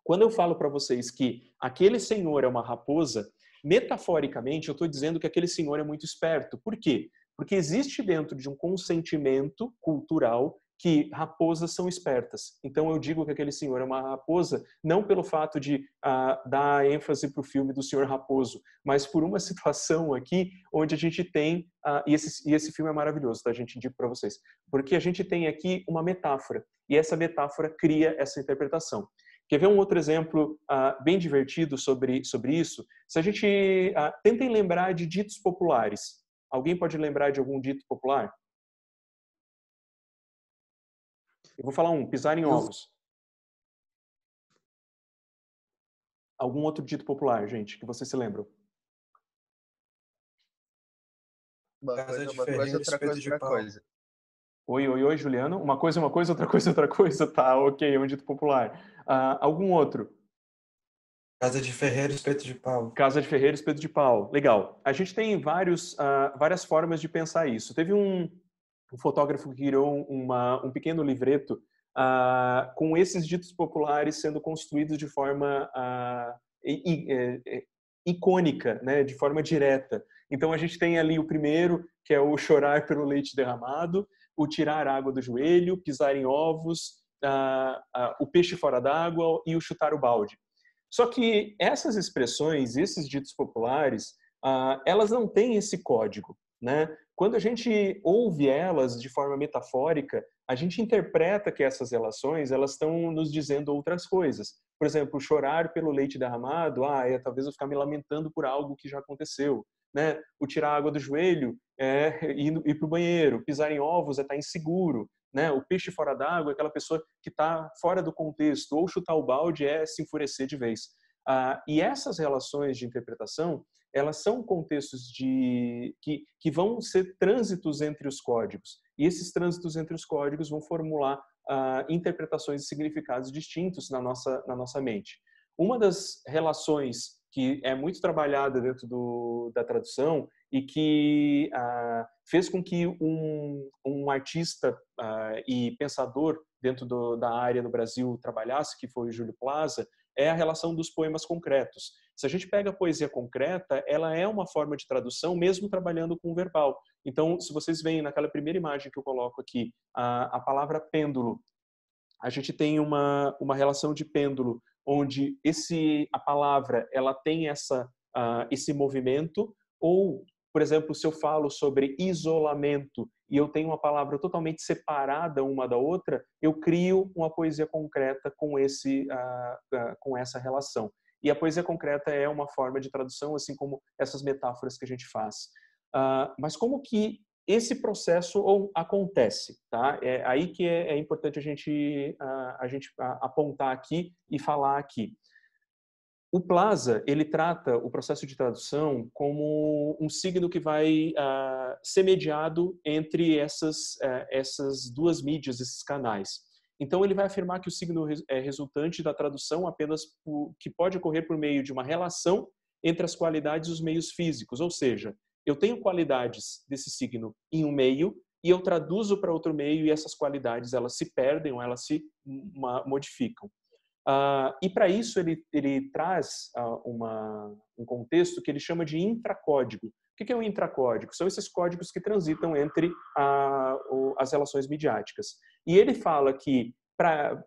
Quando eu falo para vocês que aquele senhor é uma raposa, metaforicamente eu estou dizendo que aquele senhor é muito esperto. Por quê? Porque existe dentro de um consentimento cultural que raposas são espertas. Então eu digo que aquele senhor é uma raposa, não pelo fato de dar ênfase para o filme do Senhor Raposo, mas por uma situação aqui onde a gente tem, e esse filme é maravilhoso, tá? A gente indica para vocês, porque a gente tem aqui uma metáfora, e essa metáfora cria essa interpretação. Quer ver um outro exemplo bem divertido sobre isso? Se a gente tentem lembrar de ditos populares. Alguém pode lembrar de algum dito popular? Eu vou falar pisar em ovos. Algum outro dito popular, gente, que vocês se lembram? Casa de ferreiro, espeto de pau. Oi, Juliano. Uma coisa, outra coisa. Tá, ok, é um dito popular. Algum outro? Casa de ferreiro, espeto de pau. Casa de ferreiro, espeto de pau. Legal. A gente tem várias formas de pensar isso. Teve um fotógrafo que criou um pequeno livreto com esses ditos populares sendo construídos de forma icônica, né, de forma direta. Então a gente tem ali o primeiro, que é o chorar pelo leite derramado, o tirar água do joelho, pisar em ovos, o peixe fora d'água e o chutar o balde. Só que essas expressões, esses ditos populares, elas não têm esse código, né? Quando a gente ouve elas de forma metafórica, a gente interpreta que essas relações elas estão nos dizendo outras coisas. Por exemplo, chorar pelo leite derramado, talvez eu ficar me lamentando por algo que já aconteceu, né? O tirar água do joelho é ir para o banheiro, pisar em ovos é estar inseguro, né? O peixe fora d'água é aquela pessoa que está fora do contexto, ou chutar o balde é se enfurecer de vez. E essas relações de interpretação, elas são contextos que vão ser trânsitos entre os códigos. E esses trânsitos entre os códigos vão formular interpretações e significados distintos na nossa mente. Uma das relações que é muito trabalhada dentro da tradução e que fez com que um artista e pensador dentro da área no Brasil trabalhasse, que foi o Júlio Plaza, é a relação dos poemas concretos. Se a gente pega a poesia concreta, ela é uma forma de tradução, mesmo trabalhando com o verbal. Então, se vocês veem naquela primeira imagem que eu coloco aqui, a palavra pêndulo, a gente tem uma relação de pêndulo, onde a palavra ela tem esse movimento, ou, por exemplo, se eu falo sobre isolamento e eu tenho uma palavra totalmente separada uma da outra, eu crio uma poesia concreta com essa relação. E a poesia concreta é uma forma de tradução, assim como essas metáforas que a gente faz. Mas como que esse processo acontece, tá? É aí que é importante a gente apontar aqui e falar aqui. O Plaza, ele trata o processo de tradução como um signo que vai ser mediado entre essas duas mídias, esses canais. Então, ele vai afirmar que o signo é resultante da tradução apenas que pode ocorrer por meio de uma relação entre as qualidades e os meios físicos, ou seja, eu tenho qualidades desse signo em um meio e eu traduzo para outro meio e essas qualidades elas se perdem ou elas se modificam. E para isso ele traz um contexto que ele chama de intracódigo. O que é o intracódigo? São esses códigos que transitam entre as relações midiáticas. E ele fala que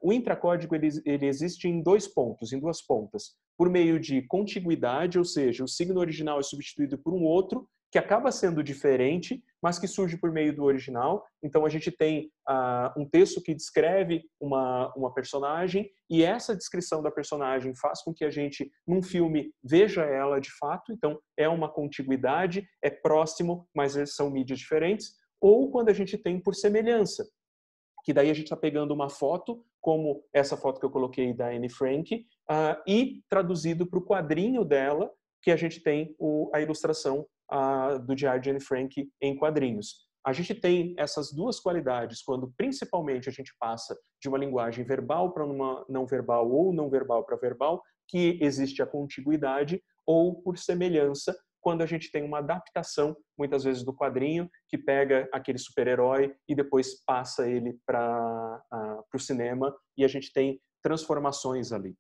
o intracódigo ele existe em duas pontas, por meio de contiguidade, ou seja, o signo original é substituído por um outro que acaba sendo diferente, mas que surge por meio do original. Então, a gente tem um texto que descreve uma personagem, e essa descrição da personagem faz com que a gente, num filme, veja ela de fato. Então, é uma contiguidade, é próximo, mas são mídias diferentes. Ou quando a gente tem por semelhança, que daí a gente está pegando uma foto, como essa foto que eu coloquei da Anne Frank, e traduzido para o quadrinho dela, que a gente tem a ilustração do Diário de Anne Frank em quadrinhos. A gente tem essas duas qualidades quando, principalmente, a gente passa de uma linguagem verbal para uma não verbal ou não verbal para verbal, que existe a contiguidade, ou por semelhança, quando a gente tem uma adaptação, muitas vezes do quadrinho, que pega aquele super-herói e depois passa ele para o cinema e a gente tem transformações ali.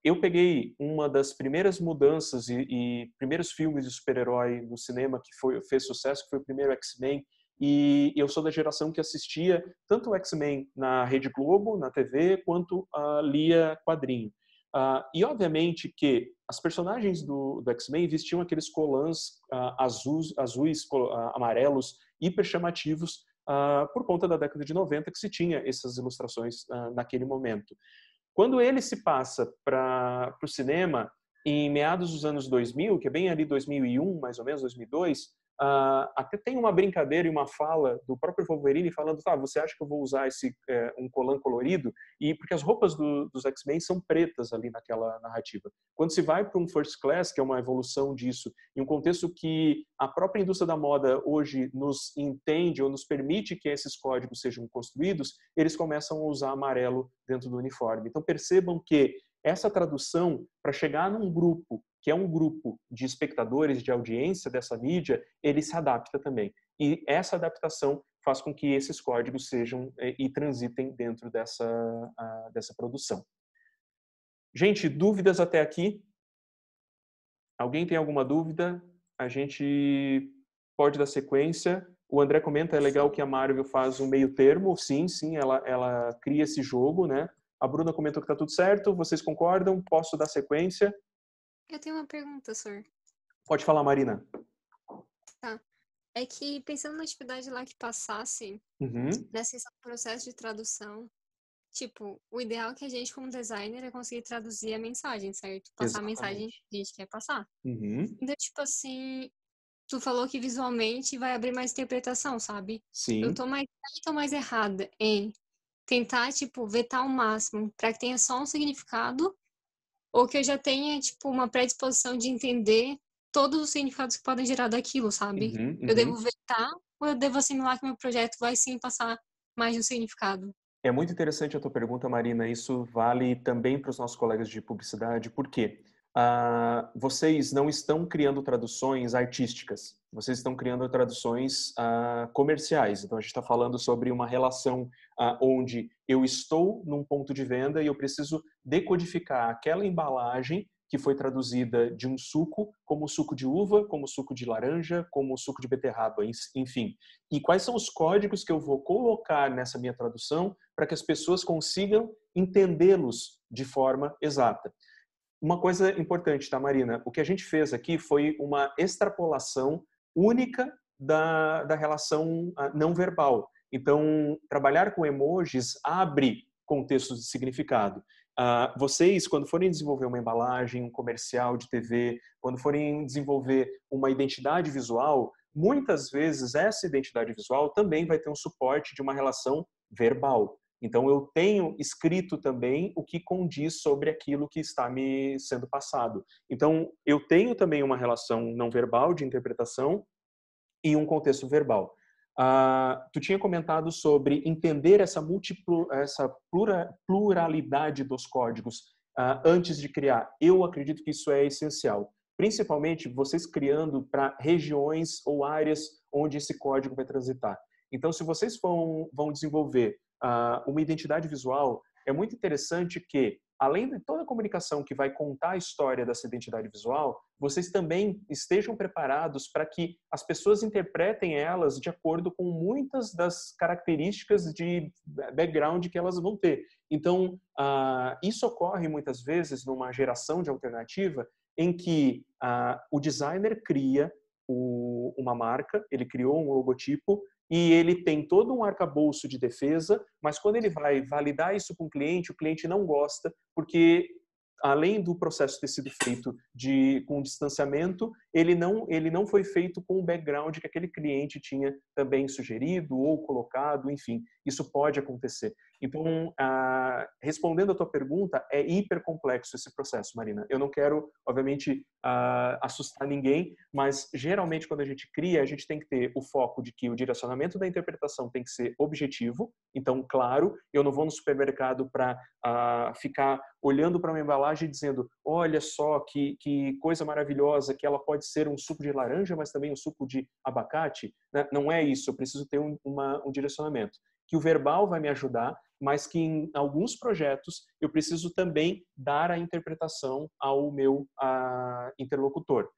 Eu peguei uma das primeiras mudanças e primeiros filmes de super-herói no cinema que fez sucesso, que foi o primeiro X-Men, e eu sou da geração que assistia tanto o X-Men na Rede Globo, na TV, quanto lia quadrinho. E obviamente que as personagens do X-Men vestiam aqueles colãs azuis, amarelos, hiper chamativos, por conta da década de 90 que se tinha essas ilustrações naquele momento. Quando ele se passa para o cinema, em meados dos anos 2000, que é bem ali 2001, mais ou menos, 2002, até tem uma brincadeira e uma fala do próprio Wolverine falando, tá, você acha que eu vou usar um colã colorido? E porque as roupas dos X-Men são pretas ali naquela narrativa. Quando se vai para um First Class, que é uma evolução disso, em um contexto que a própria indústria da moda hoje nos entende ou nos permite que esses códigos sejam construídos, eles começam a usar amarelo dentro do uniforme. Então percebam que essa tradução, para chegar num grupo que é um grupo de espectadores, de audiência dessa mídia, ele se adapta também. E essa adaptação faz com que esses códigos sejam e transitem dentro dessa produção. Gente, dúvidas até aqui? Alguém tem alguma dúvida? A gente pode dar sequência. O André comenta, é legal que a Marvel faz um meio termo. Sim, ela cria esse jogo, né? A Bruna comentou que está tudo certo. Vocês concordam? Posso dar sequência? Eu tenho uma pergunta, senhor. Pode falar, Marina. Tá. É que, pensando na atividade lá que passasse, nesse processo de tradução, tipo, o ideal é que a gente, como designer, é conseguir traduzir a mensagem, certo? Passar Exatamente. a mensagem que a gente quer passar. Uhum. Então, tipo assim, tu falou que visualmente vai abrir mais interpretação, sabe? Sim. Eu tô mais errada em tentar, tipo, vetar ao máximo pra que tenha só um significado, ou que eu já tenha, tipo, uma predisposição de entender todos os significados que podem gerar daquilo, sabe? Eu devo vetar ou eu devo assimilar que meu projeto vai sim passar mais de um significado? É muito interessante a tua pergunta, Marina. Isso vale também para os nossos colegas de publicidade. Por quê? Vocês não estão criando traduções artísticas. Vocês estão criando traduções comerciais. Então, a gente está falando sobre uma relação onde eu estou num ponto de venda e eu preciso decodificar aquela embalagem que foi traduzida de um suco, como suco de uva, como suco de laranja, como suco de beterraba, enfim. E quais são os códigos que eu vou colocar nessa minha tradução para que as pessoas consigam entendê-los de forma exata. Uma coisa importante, tá, Marina? O que a gente fez aqui foi uma extrapolação única da relação não verbal. Então, trabalhar com emojis abre contextos de significado. Vocês, quando forem desenvolver uma embalagem, um comercial de TV, quando forem desenvolver uma identidade visual, muitas vezes essa identidade visual também vai ter um suporte de uma relação verbal. Então, eu tenho escrito também o que condiz sobre aquilo que está me sendo passado. Então, eu tenho também uma relação não verbal de interpretação e um contexto verbal. Tu tinha comentado sobre entender essa pluralidade dos códigos antes de criar. Eu acredito que isso é essencial. Principalmente vocês criando para regiões ou áreas onde esse código vai transitar. Então, se vocês vão desenvolver uma identidade visual, é muito interessante que, além de toda a comunicação que vai contar a história dessa identidade visual, vocês também estejam preparados para que as pessoas interpretem elas de acordo com muitas das características de background que elas vão ter. Então, isso ocorre muitas vezes numa geração de alternativa em que o designer cria uma marca, ele criou um logotipo, e ele tem todo um arcabouço de defesa, mas quando ele vai validar isso com o cliente não gosta, porque além do processo ter sido feito com distanciamento, ele não foi feito com o background que aquele cliente tinha também sugerido ou colocado, enfim. isso pode acontecer. Então, respondendo a tua pergunta, é hiper complexo esse processo, Marina. Eu não quero, obviamente, assustar ninguém, mas geralmente quando a gente cria, a gente tem que ter o foco de que o direcionamento da interpretação tem que ser objetivo. Então, claro, eu não vou no supermercado para ficar olhando para uma embalagem e dizendo, olha só que coisa maravilhosa, que ela pode ser um suco de laranja, mas também um suco de abacate. Não é isso, eu preciso ter um direcionamento. Que o verbal vai me ajudar, mas que em alguns projetos eu preciso também dar a interpretação ao meu interlocutor.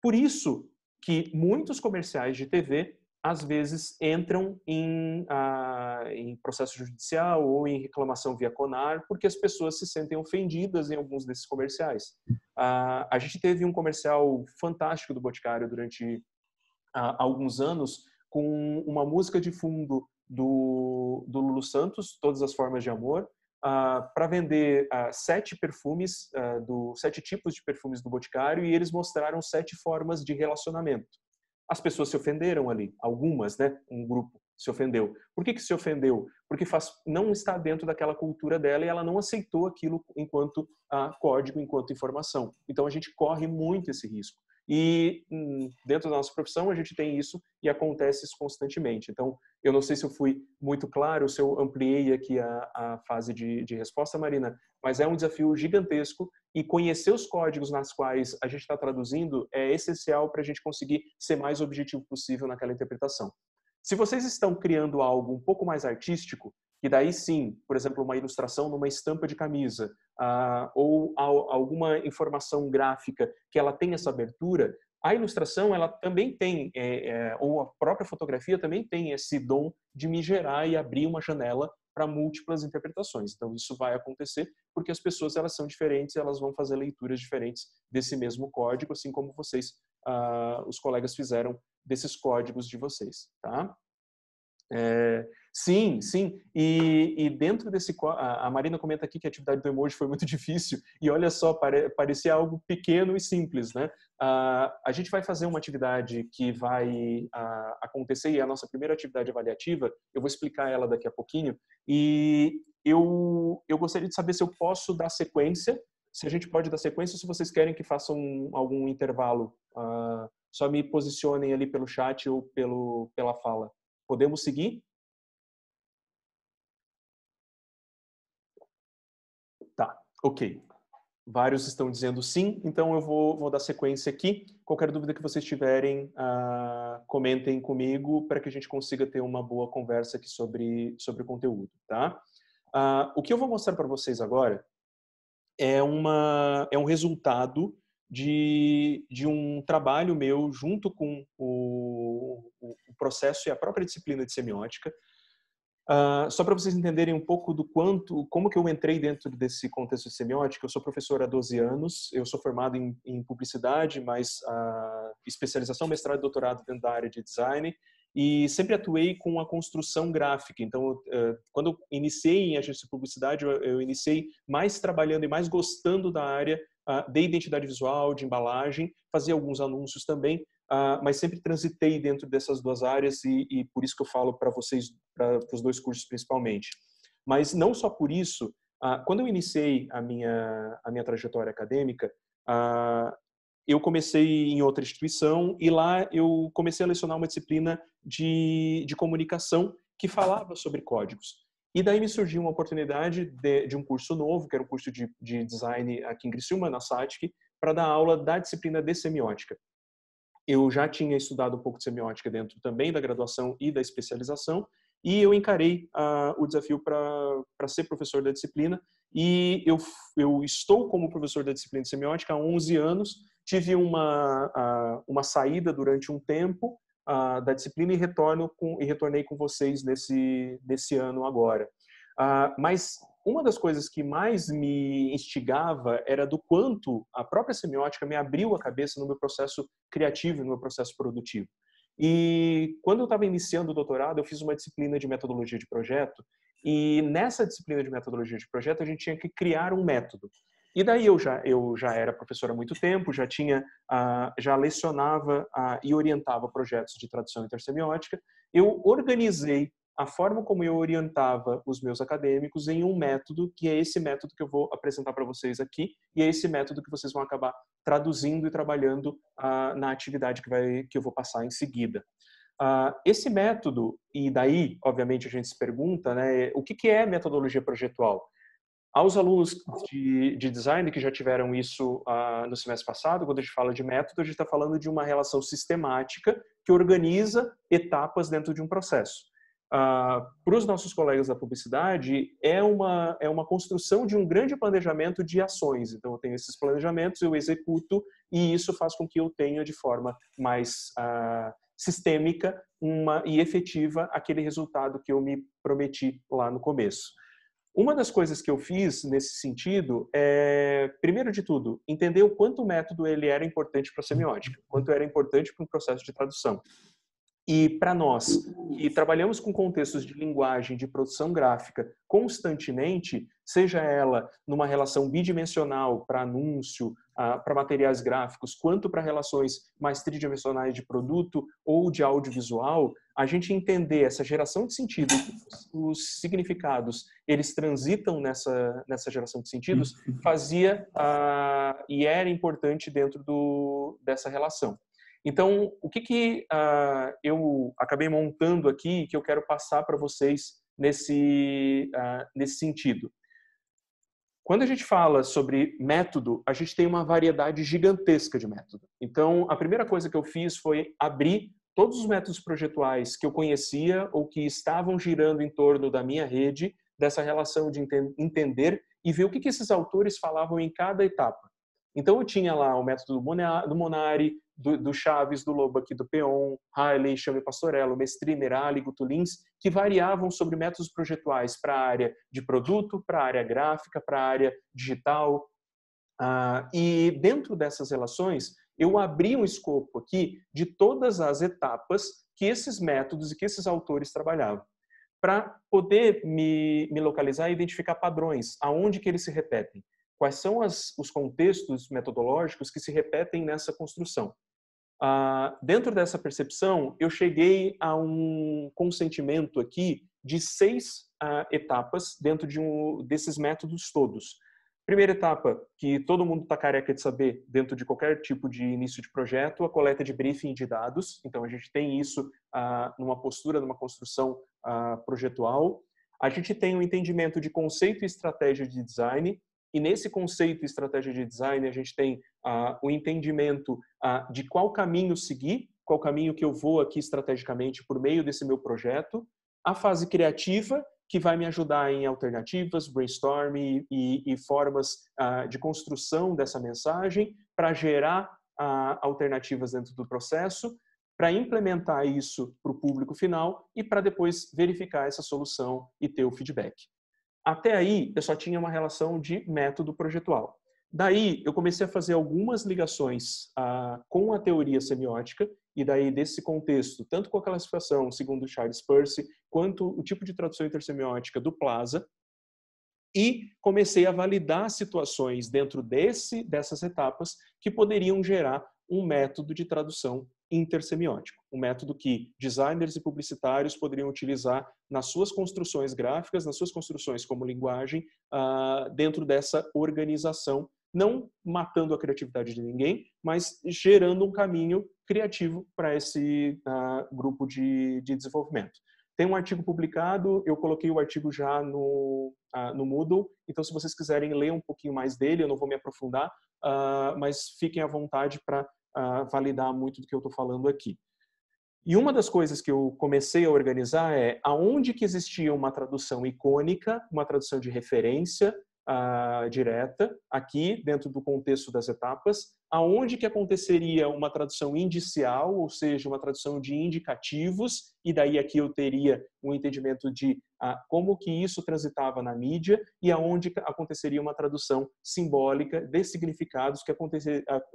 Por isso que muitos comerciais de TV, às vezes, entram em processo judicial ou em reclamação via CONAR, porque as pessoas se sentem ofendidas em alguns desses comerciais. A gente teve um comercial fantástico do Boticário durante alguns anos, com uma música de fundo do Lulu Santos, Todas as Formas de Amor, para vender 7 perfumes, 7 tipos de perfumes do Boticário, e eles mostraram 7 formas de relacionamento. As pessoas se ofenderam ali, algumas, né? Um grupo se ofendeu. Por que se ofendeu? Porque não está dentro daquela cultura dela e ela não aceitou aquilo enquanto código, enquanto informação. Então a gente corre muito esse risco. E dentro da nossa profissão a gente tem isso e acontece isso constantemente. Então, eu não sei se eu fui muito claro, se eu ampliei aqui a fase de resposta, Marina, mas é um desafio gigantesco e conhecer os códigos nas quais a gente está traduzindo é essencial para a gente conseguir ser mais objetivo possível naquela interpretação. Se vocês estão criando algo um pouco mais artístico, que daí sim, por exemplo, uma ilustração numa estampa de camisa, ou alguma informação gráfica que ela tem essa abertura, a ilustração ela também tem, ou a própria fotografia também tem esse dom de me gerar e abrir uma janela para múltiplas interpretações. Então isso vai acontecer porque as pessoas elas são diferentes, elas vão fazer leituras diferentes desse mesmo código, assim como vocês, os colegas fizeram desses códigos de vocês, tá? Sim. E dentro desse... A Marina comenta aqui que a atividade do emoji foi muito difícil. E olha só, parecia algo pequeno e simples, né? A gente vai fazer uma atividade que vai acontecer, e é a nossa primeira atividade avaliativa. Eu vou explicar ela daqui a pouquinho. E eu gostaria de saber se eu posso dar sequência. Se a gente pode dar sequência, se vocês querem que façam algum intervalo. Só me posicionem ali pelo chat ou pela fala. Podemos seguir? Tá, ok. Vários estão dizendo sim, então eu vou dar sequência aqui. Qualquer dúvida que vocês tiverem, comentem comigo para que a gente consiga ter uma boa conversa aqui sobre o conteúdo, tá? O que eu vou mostrar para vocês agora é um resultado de um trabalho meu junto com o processo e a própria disciplina de semiótica. Só para vocês entenderem um pouco como que eu entrei dentro desse contexto de semiótica. Eu sou professor há 12 anos, eu sou formado em publicidade, mas especialização, mestrado e doutorado dentro da área de design, e sempre atuei com a construção gráfica. Então, quando eu iniciei em agência de publicidade, eu iniciei mais trabalhando e mais gostando da área de identidade visual, de embalagem, fazia alguns anúncios também, mas sempre transitei dentro dessas duas áreas e por isso que eu falo para vocês, para os 2 cursos principalmente. Mas não só por isso, quando eu iniciei a minha trajetória acadêmica, eu comecei em outra instituição e lá eu comecei a lecionar uma disciplina de comunicação que falava sobre códigos. E daí me surgiu uma oportunidade de um curso novo, que era um curso de design aqui em Criciúma, na SATIC, para dar aula da disciplina de semiótica. Eu já tinha estudado um pouco de semiótica dentro também da graduação e da especialização, e eu encarei o desafio para ser professor da disciplina, e eu estou como professor da disciplina de semiótica há 11 anos, tive uma saída durante um tempo da disciplina e retornei com vocês nesse ano agora. Mas uma das coisas que mais me instigava era do quanto a própria semiótica me abriu a cabeça no meu processo criativo, no meu processo produtivo. E quando eu estava iniciando o doutorado, eu fiz uma disciplina de metodologia de projeto, e nessa disciplina de metodologia de projeto a gente tinha que criar um método. E daí eu já era professor há muito tempo, já lecionava e orientava projetos de tradução intersemiótica. Eu organizei a forma como eu orientava os meus acadêmicos em um método, que é esse método que eu vou apresentar para vocês aqui, e é esse método que vocês vão acabar traduzindo e trabalhando na atividade que eu vou passar em seguida. Esse método, e daí, obviamente, a gente se pergunta, né, o que é metodologia projetual? Aos alunos de design que já tiveram isso no semestre passado, quando a gente fala de método, a gente está falando de uma relação sistemática que organiza etapas dentro de um processo. Para os nossos colegas da publicidade, é uma construção de um grande planejamento de ações. Então, eu tenho esses planejamentos, eu executo, e isso faz com que eu tenha de forma mais sistêmica e efetiva aquele resultado que eu me prometi lá no começo. Uma das coisas que eu fiz nesse sentido é, primeiro de tudo, entender o quanto o método ele era importante para a semiótica, quanto era importante para um processo de tradução. E para nós, que trabalhamos com contextos de linguagem, de produção gráfica constantemente, seja ela numa relação bidimensional para anúncio, para materiais gráficos, quanto para relações mais tridimensionais de produto ou de audiovisual, a gente entender essa geração de sentido, os significados, eles transitam nessa geração de sentidos, fazia e era importante dentro dessa relação. Então, o que eu acabei montando aqui, que eu quero passar para vocês nesse sentido? Quando a gente fala sobre método, a gente tem uma variedade gigantesca de método. Então, a primeira coisa que eu fiz foi abrir todos os métodos projetuais que eu conhecia ou que estavam girando em torno da minha rede, dessa relação de entender e ver o que esses autores falavam em cada etapa. Então, eu tinha lá o método do Monari, do Chaves, do Lobac, do Peon, Hailey, Chame Pastorello, Mestri, Merali, Gutulins, que variavam sobre métodos projetuais para a área de produto, para a área gráfica, para a área digital. E dentro dessas relações, eu abri um escopo aqui de todas as etapas que esses métodos e que esses autores trabalhavam, para poder me localizar e identificar padrões, aonde que eles se repetem. Quais são os contextos metodológicos que se repetem nessa construção? Dentro dessa percepção, eu cheguei a um consentimento aqui de 6 etapas dentro desses métodos todos. Primeira etapa, que todo mundo está careca de saber dentro de qualquer tipo de início de projeto, a coleta de briefing de dados. Então, a gente tem isso numa postura, numa construção projetual. A gente tem um entendimento de conceito e estratégia de design. E nesse conceito e estratégia de design, a gente tem o entendimento de qual caminho seguir, qual caminho que eu vou aqui estrategicamente por meio desse meu projeto. A fase criativa, que vai me ajudar em alternativas, brainstorming e formas de construção dessa mensagem para gerar alternativas dentro do processo, para implementar isso para o público final e para depois verificar essa solução e ter o feedback. Até aí, eu só tinha uma relação de método projetual. Daí, eu comecei a fazer algumas ligações com a teoria semiótica, e daí, desse contexto, tanto com a classificação segundo Charles Peirce, quanto o tipo de tradução intersemiótica do Plaza, e comecei a validar situações dentro dessas etapas que poderiam gerar um método de tradução intersemiótico, um método que designers e publicitários poderiam utilizar nas suas construções gráficas, nas suas construções como linguagem, dentro dessa organização, não matando a criatividade de ninguém, mas gerando um caminho criativo para esse grupo de desenvolvimento. Tem um artigo publicado, eu coloquei o artigo já no Moodle, então se vocês quiserem ler um pouquinho mais dele, eu não vou me aprofundar, mas fiquem à vontade para validar muito do que eu estou falando aqui. E uma das coisas que eu comecei a organizar é aonde que existia uma tradução icônica, uma tradução de referência direta, aqui dentro do contexto das etapas, aonde que aconteceria uma tradução indicial, ou seja, uma tradução de indicativos, e daí aqui eu teria um entendimento de como que isso transitava na mídia, e aonde aconteceria uma tradução simbólica de significados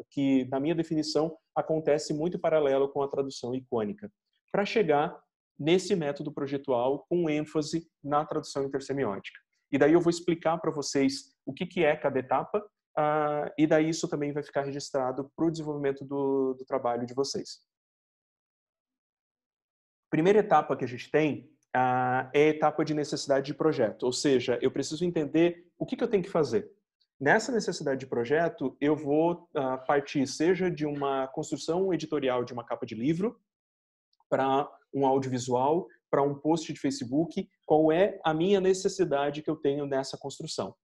que na minha definição, acontece muito paralelo com a tradução icônica, para chegar nesse método projetual com ênfase na tradução intersemiótica. E daí eu vou explicar para vocês o que é cada etapa, e daí isso também vai ficar registrado para o desenvolvimento do trabalho de vocês. Primeira etapa que a gente tem é a etapa de necessidade de projeto, ou seja, eu preciso entender o que eu tenho que fazer. Nessa necessidade de projeto, eu vou partir seja de uma construção editorial de uma capa de livro, para um audiovisual, para um post de Facebook, qual é a minha necessidade que eu tenho nessa construção.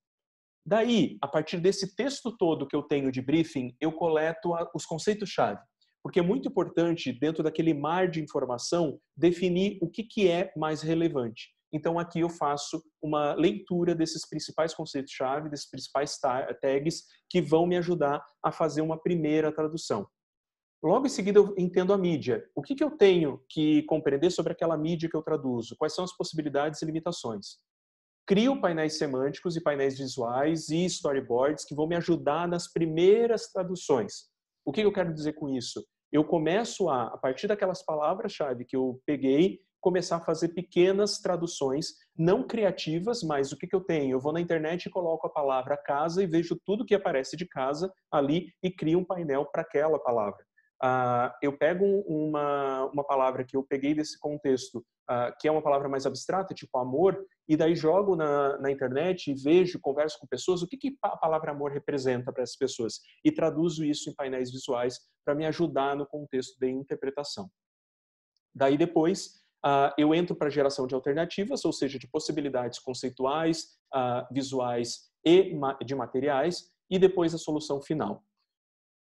Daí, a partir desse texto todo que eu tenho de briefing, eu coleto os conceitos-chave. Porque é muito importante, dentro daquele mar de informação, definir o que é mais relevante. Então, aqui eu faço uma leitura desses principais conceitos-chave, desses principais tags, que vão me ajudar a fazer uma primeira tradução. Logo em seguida, eu entendo a mídia. O que eu tenho que compreender sobre aquela mídia que eu traduzo? Quais são as possibilidades e limitações? Crio painéis semânticos e painéis visuais e storyboards que vão me ajudar nas primeiras traduções. O que eu quero dizer com isso? Eu começo a partir daquelas palavras-chave que eu peguei, começar a fazer pequenas traduções, não criativas, mas o que eu tenho? Eu vou na internet e coloco a palavra casa e vejo tudo que aparece de casa ali e crio um painel para aquela palavra. Eu pego uma palavra que eu peguei desse contexto, que é uma palavra mais abstrata, tipo amor, e daí jogo na internet e vejo, converso com pessoas, o que a palavra amor representa para essas pessoas, e traduzo isso em painéis visuais para me ajudar no contexto de interpretação. Daí depois, eu entro para a geração de alternativas, ou seja, de possibilidades conceituais, visuais e de materiais, e depois a solução final.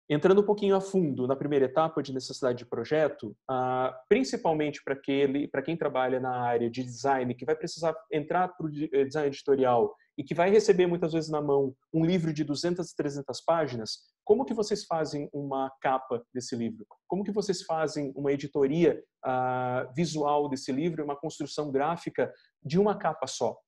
Entrando um pouquinho a fundo na primeira etapa de necessidade de projeto, principalmente para quem trabalha na área de design, que vai precisar entrar para o design editorial e que vai receber muitas vezes na mão um livro de 200, 300 páginas, como que vocês fazem uma capa desse livro? Como que vocês fazem uma editoria visual desse livro, uma construção gráfica de uma capa só?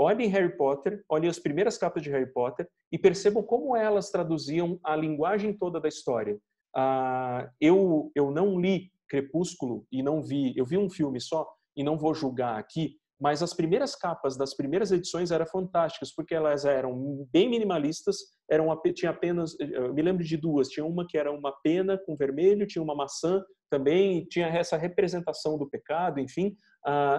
Olhem Harry Potter, olhem as primeiras capas de Harry Potter e percebam como elas traduziam a linguagem toda da história. Eu não li Crepúsculo e não vi, eu vi um filme só e não vou julgar aqui, mas as primeiras capas das primeiras edições eram fantásticas, porque elas eram bem minimalistas, tinha apenas, eu me lembro de duas, tinha uma que era uma pena com vermelho, tinha uma maçã também, tinha essa representação do pecado, enfim,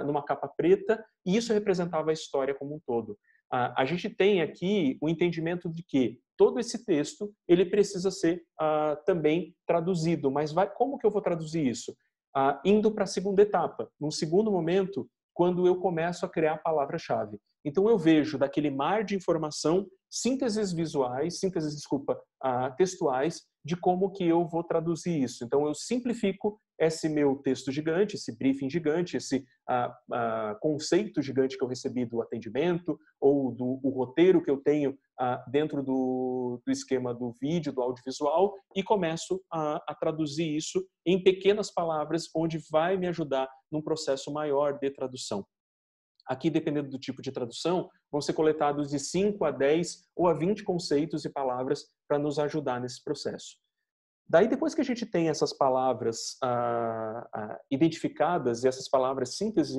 numa capa preta, e isso representava a história como um todo. A gente tem aqui o entendimento de que todo esse texto ele precisa ser também traduzido, mas como que eu vou traduzir isso? Indo para a segunda etapa, num segundo momento, quando eu começo a criar a palavra-chave. Então eu vejo daquele mar de informação textuais de como que eu vou traduzir isso. Então eu simplifico esse meu texto gigante, esse briefing gigante, esse conceito gigante que eu recebi do atendimento ou do roteiro que eu tenho dentro do esquema do vídeo, do audiovisual, e começo a traduzir isso em pequenas palavras, onde vai me ajudar num processo maior de tradução. Aqui, dependendo do tipo de tradução, vão ser coletados de 5 a 10 ou a 20 conceitos e palavras para nos ajudar nesse processo. Daí, depois que a gente tem essas palavras identificadas e essas palavras simples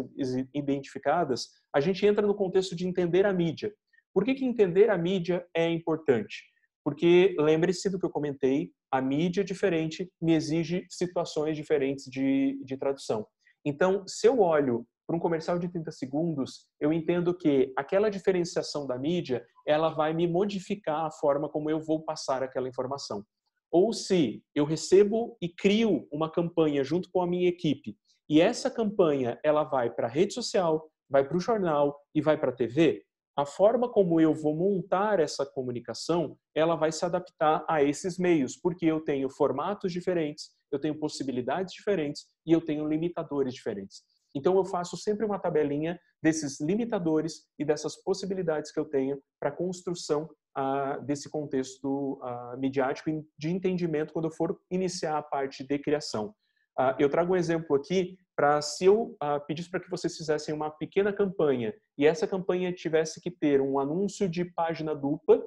identificadas, a gente entra no contexto de entender a mídia. Por que entender a mídia é importante? Porque, lembre-se do que eu comentei, a mídia diferente me exige situações diferentes de tradução. Então, se eu olho para um comercial de 30 segundos, eu entendo que aquela diferenciação da mídia, ela vai me modificar a forma como eu vou passar aquela informação. Ou se eu recebo e crio uma campanha junto com a minha equipe, e essa campanha ela vai para a rede social, vai para o jornal e vai para a TV, a forma como eu vou montar essa comunicação, ela vai se adaptar a esses meios, porque eu tenho formatos diferentes, eu tenho possibilidades diferentes e eu tenho limitadores diferentes. Então, eu faço sempre uma tabelinha desses limitadores e dessas possibilidades que eu tenho para a construção desse contexto midiático de entendimento quando eu for iniciar a parte de criação. Eu trago um exemplo aqui para se eu pedisse para que vocês fizessem uma pequena campanha e essa campanha tivesse que ter um anúncio de página dupla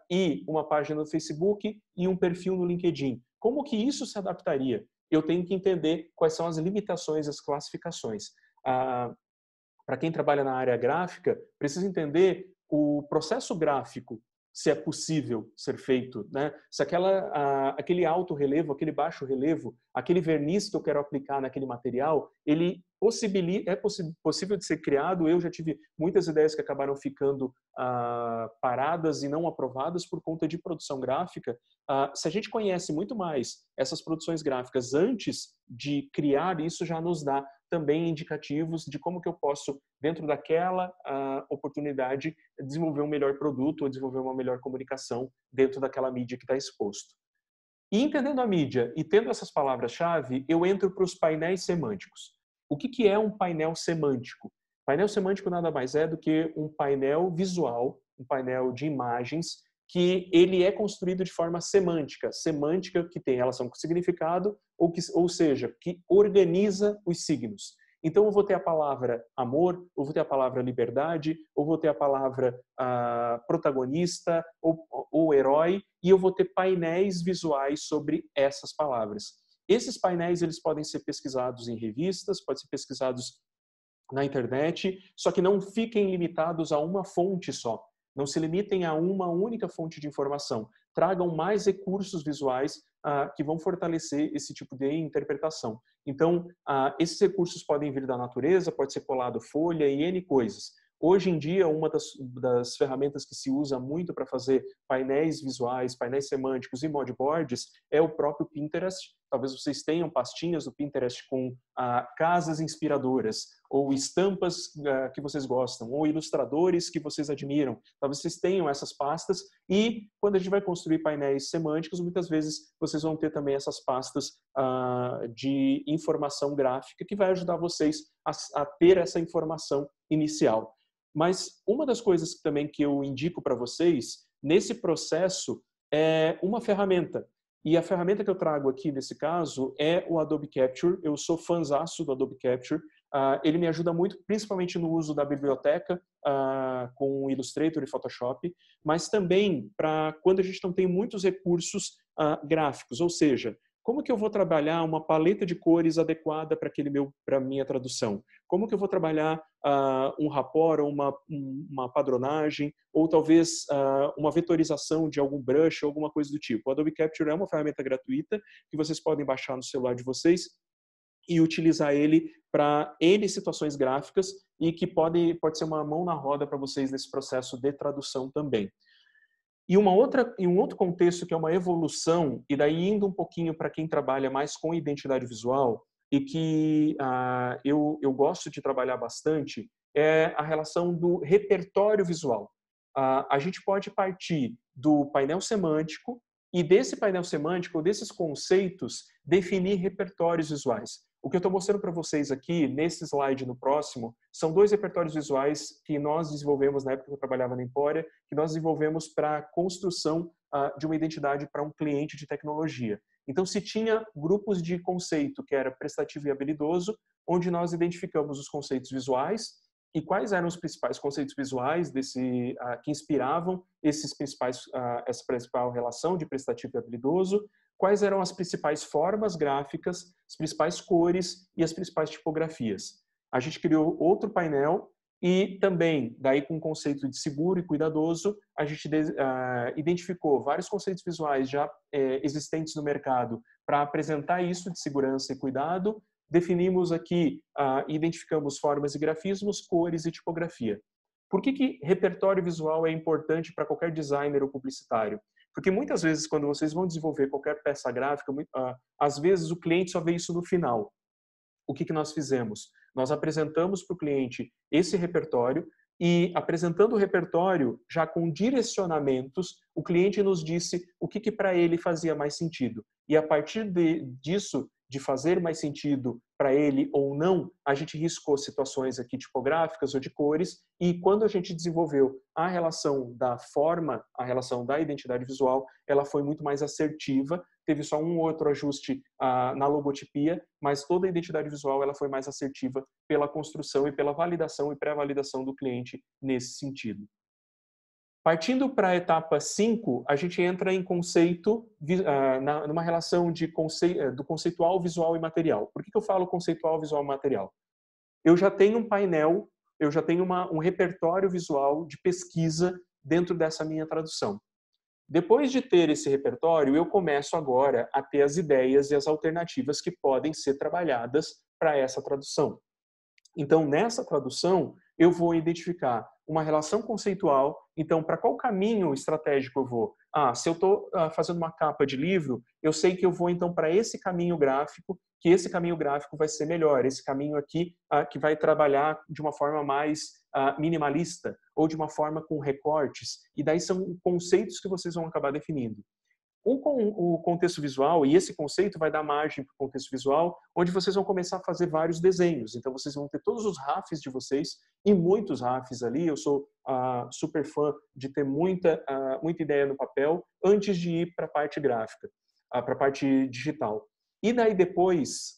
e uma página no Facebook e um perfil no LinkedIn. Como que isso se adaptaria? Eu tenho que entender quais são as limitações e as classificações. Para quem trabalha na área gráfica, precisa entender o processo gráfico, se é possível ser feito, né? Se aquele alto relevo, aquele baixo relevo, aquele verniz que eu quero aplicar naquele material, ele possível de ser criado. Eu já tive muitas ideias que acabaram ficando paradas e não aprovadas por conta de produção gráfica. Se a gente conhece muito mais essas produções gráficas antes de criar, isso já nos dá também indicativos de como que eu posso, dentro daquela oportunidade, desenvolver um melhor produto ou desenvolver uma melhor comunicação dentro daquela mídia que está exposto. E entendendo a mídia e tendo essas palavras-chave, eu entro para os painéis semânticos. O que é um painel semântico? Painel semântico nada mais é do que um painel visual, um painel de imagens, que ele é construído de forma semântica. Semântica que tem relação com o significado, ou seja, que organiza os signos. Então, eu vou ter a palavra amor, eu vou ter a palavra liberdade, eu vou ter a palavra protagonista ou herói, e eu vou ter painéis visuais sobre essas palavras. Esses painéis eles podem ser pesquisados em revistas, podem ser pesquisados na internet, só que não fiquem limitados a uma fonte só. Não se limitem a uma única fonte de informação. Tragam mais recursos visuais que vão fortalecer esse tipo de interpretação. Então, esses recursos podem vir da natureza, pode ser colado folha e N coisas. Hoje em dia, uma das ferramentas que se usa muito para fazer painéis visuais, painéis semânticos e moodboards é o próprio Pinterest. Talvez vocês tenham pastinhas do Pinterest com casas inspiradoras, ou estampas que vocês gostam, ou ilustradores que vocês admiram. Talvez vocês tenham essas pastas e quando a gente vai construir painéis semânticos, muitas vezes vocês vão ter também essas pastas de informação gráfica que vai ajudar vocês a ter essa informação inicial. Mas uma das coisas também que eu indico para vocês, nesse processo, é uma ferramenta. E a ferramenta que eu trago aqui, nesse caso, é o Adobe Capture. Eu sou fãzaço do Adobe Capture. Ele me ajuda muito, principalmente no uso da biblioteca com Illustrator e Photoshop, mas também para quando a gente não tem muitos recursos gráficos, ou seja, como que eu vou trabalhar uma paleta de cores adequada para a minha tradução? Como que eu vou trabalhar um rapport, ou uma padronagem, ou talvez uma vetorização de algum brush, ou alguma coisa do tipo? O Adobe Capture é uma ferramenta gratuita que vocês podem baixar no celular de vocês e utilizar ele para N situações gráficas e que pode ser uma mão na roda para vocês nesse processo de tradução também. E um outro contexto que é uma evolução, e daí indo um pouquinho para quem trabalha mais com identidade visual, e que eu gosto de trabalhar bastante, é a relação do repertório visual. A gente pode partir do painel semântico, e desse painel semântico, desses conceitos, definir repertórios visuais. O que eu estou mostrando para vocês aqui, nesse slide no próximo, são 2 repertórios visuais que nós desenvolvemos na época que eu trabalhava na Empória, que nós desenvolvemos para a construção de uma identidade para um cliente de tecnologia. Então, se tinha grupos de conceito que era prestativo e habilidoso, onde nós identificamos os conceitos visuais e quais eram os principais conceitos visuais que inspiravam essa principal relação de prestativo e habilidoso, quais eram as principais formas gráficas, as principais cores e as principais tipografias. A gente criou outro painel e também, daí com o conceito de seguro e cuidadoso, a gente identificou vários conceitos visuais já existentes no mercado para apresentar isso de segurança e cuidado. Definimos aqui, identificamos formas e grafismos, cores e tipografia. Por que repertório visual é importante para qualquer designer ou publicitário? Porque muitas vezes, quando vocês vão desenvolver qualquer peça gráfica, às vezes o cliente só vê isso no final. O que nós fizemos? Nós apresentamos para o cliente esse repertório e, apresentando o repertório, já com direcionamentos, o cliente nos disse o que para ele fazia mais sentido. E a partir disso, de fazer mais sentido para ele ou não, a gente riscou situações aqui tipográficas ou de cores, e quando a gente desenvolveu a relação da forma, a relação da identidade visual, ela foi muito mais assertiva, teve só um outro ajuste na logotipia, mas toda a identidade visual ela foi mais assertiva pela construção e pela validação e pré-validação do cliente nesse sentido. Partindo para a etapa 5, a gente entra em conceito, numa relação do conceitual, visual e material. Por que eu falo conceitual, visual e material? Eu já tenho um painel, eu já tenho um repertório visual de pesquisa dentro dessa minha tradução. Depois de ter esse repertório, eu começo agora a ter as ideias e as alternativas que podem ser trabalhadas para essa tradução. Então, nessa tradução, eu vou identificar uma relação conceitual. Então, para qual caminho estratégico eu vou? Se eu estou fazendo uma capa de livro, eu sei que eu vou, então, para esse caminho gráfico, que esse caminho gráfico vai ser melhor. Esse caminho aqui que vai trabalhar de uma forma mais minimalista ou de uma forma com recortes. E daí são conceitos que vocês vão acabar definindo. O contexto visual, e esse conceito vai dar margem para o contexto visual, onde vocês vão começar a fazer vários desenhos. Então, vocês vão ter todos os RAFs de vocês, e muitos RAFs ali. Eu sou super fã de ter muita ideia no papel, antes de ir para a parte gráfica, para a parte digital. E daí depois,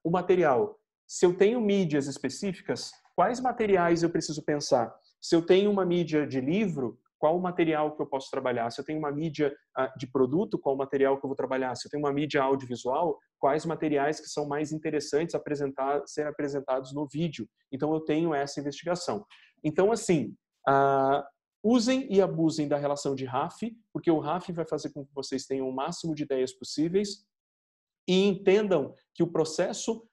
o material. Se eu tenho mídias específicas, quais materiais eu preciso pensar? Se eu tenho uma mídia de livro, qual o material que eu posso trabalhar? Se eu tenho uma mídia de produto, qual o material que eu vou trabalhar? Se eu tenho uma mídia audiovisual, quais materiais que são mais interessantes ser apresentados no vídeo? Então, eu tenho essa investigação. Então, assim, usem e abusem da relação de RAF, porque o RAF vai fazer com que vocês tenham o máximo de ideias possíveis e entendam que o processo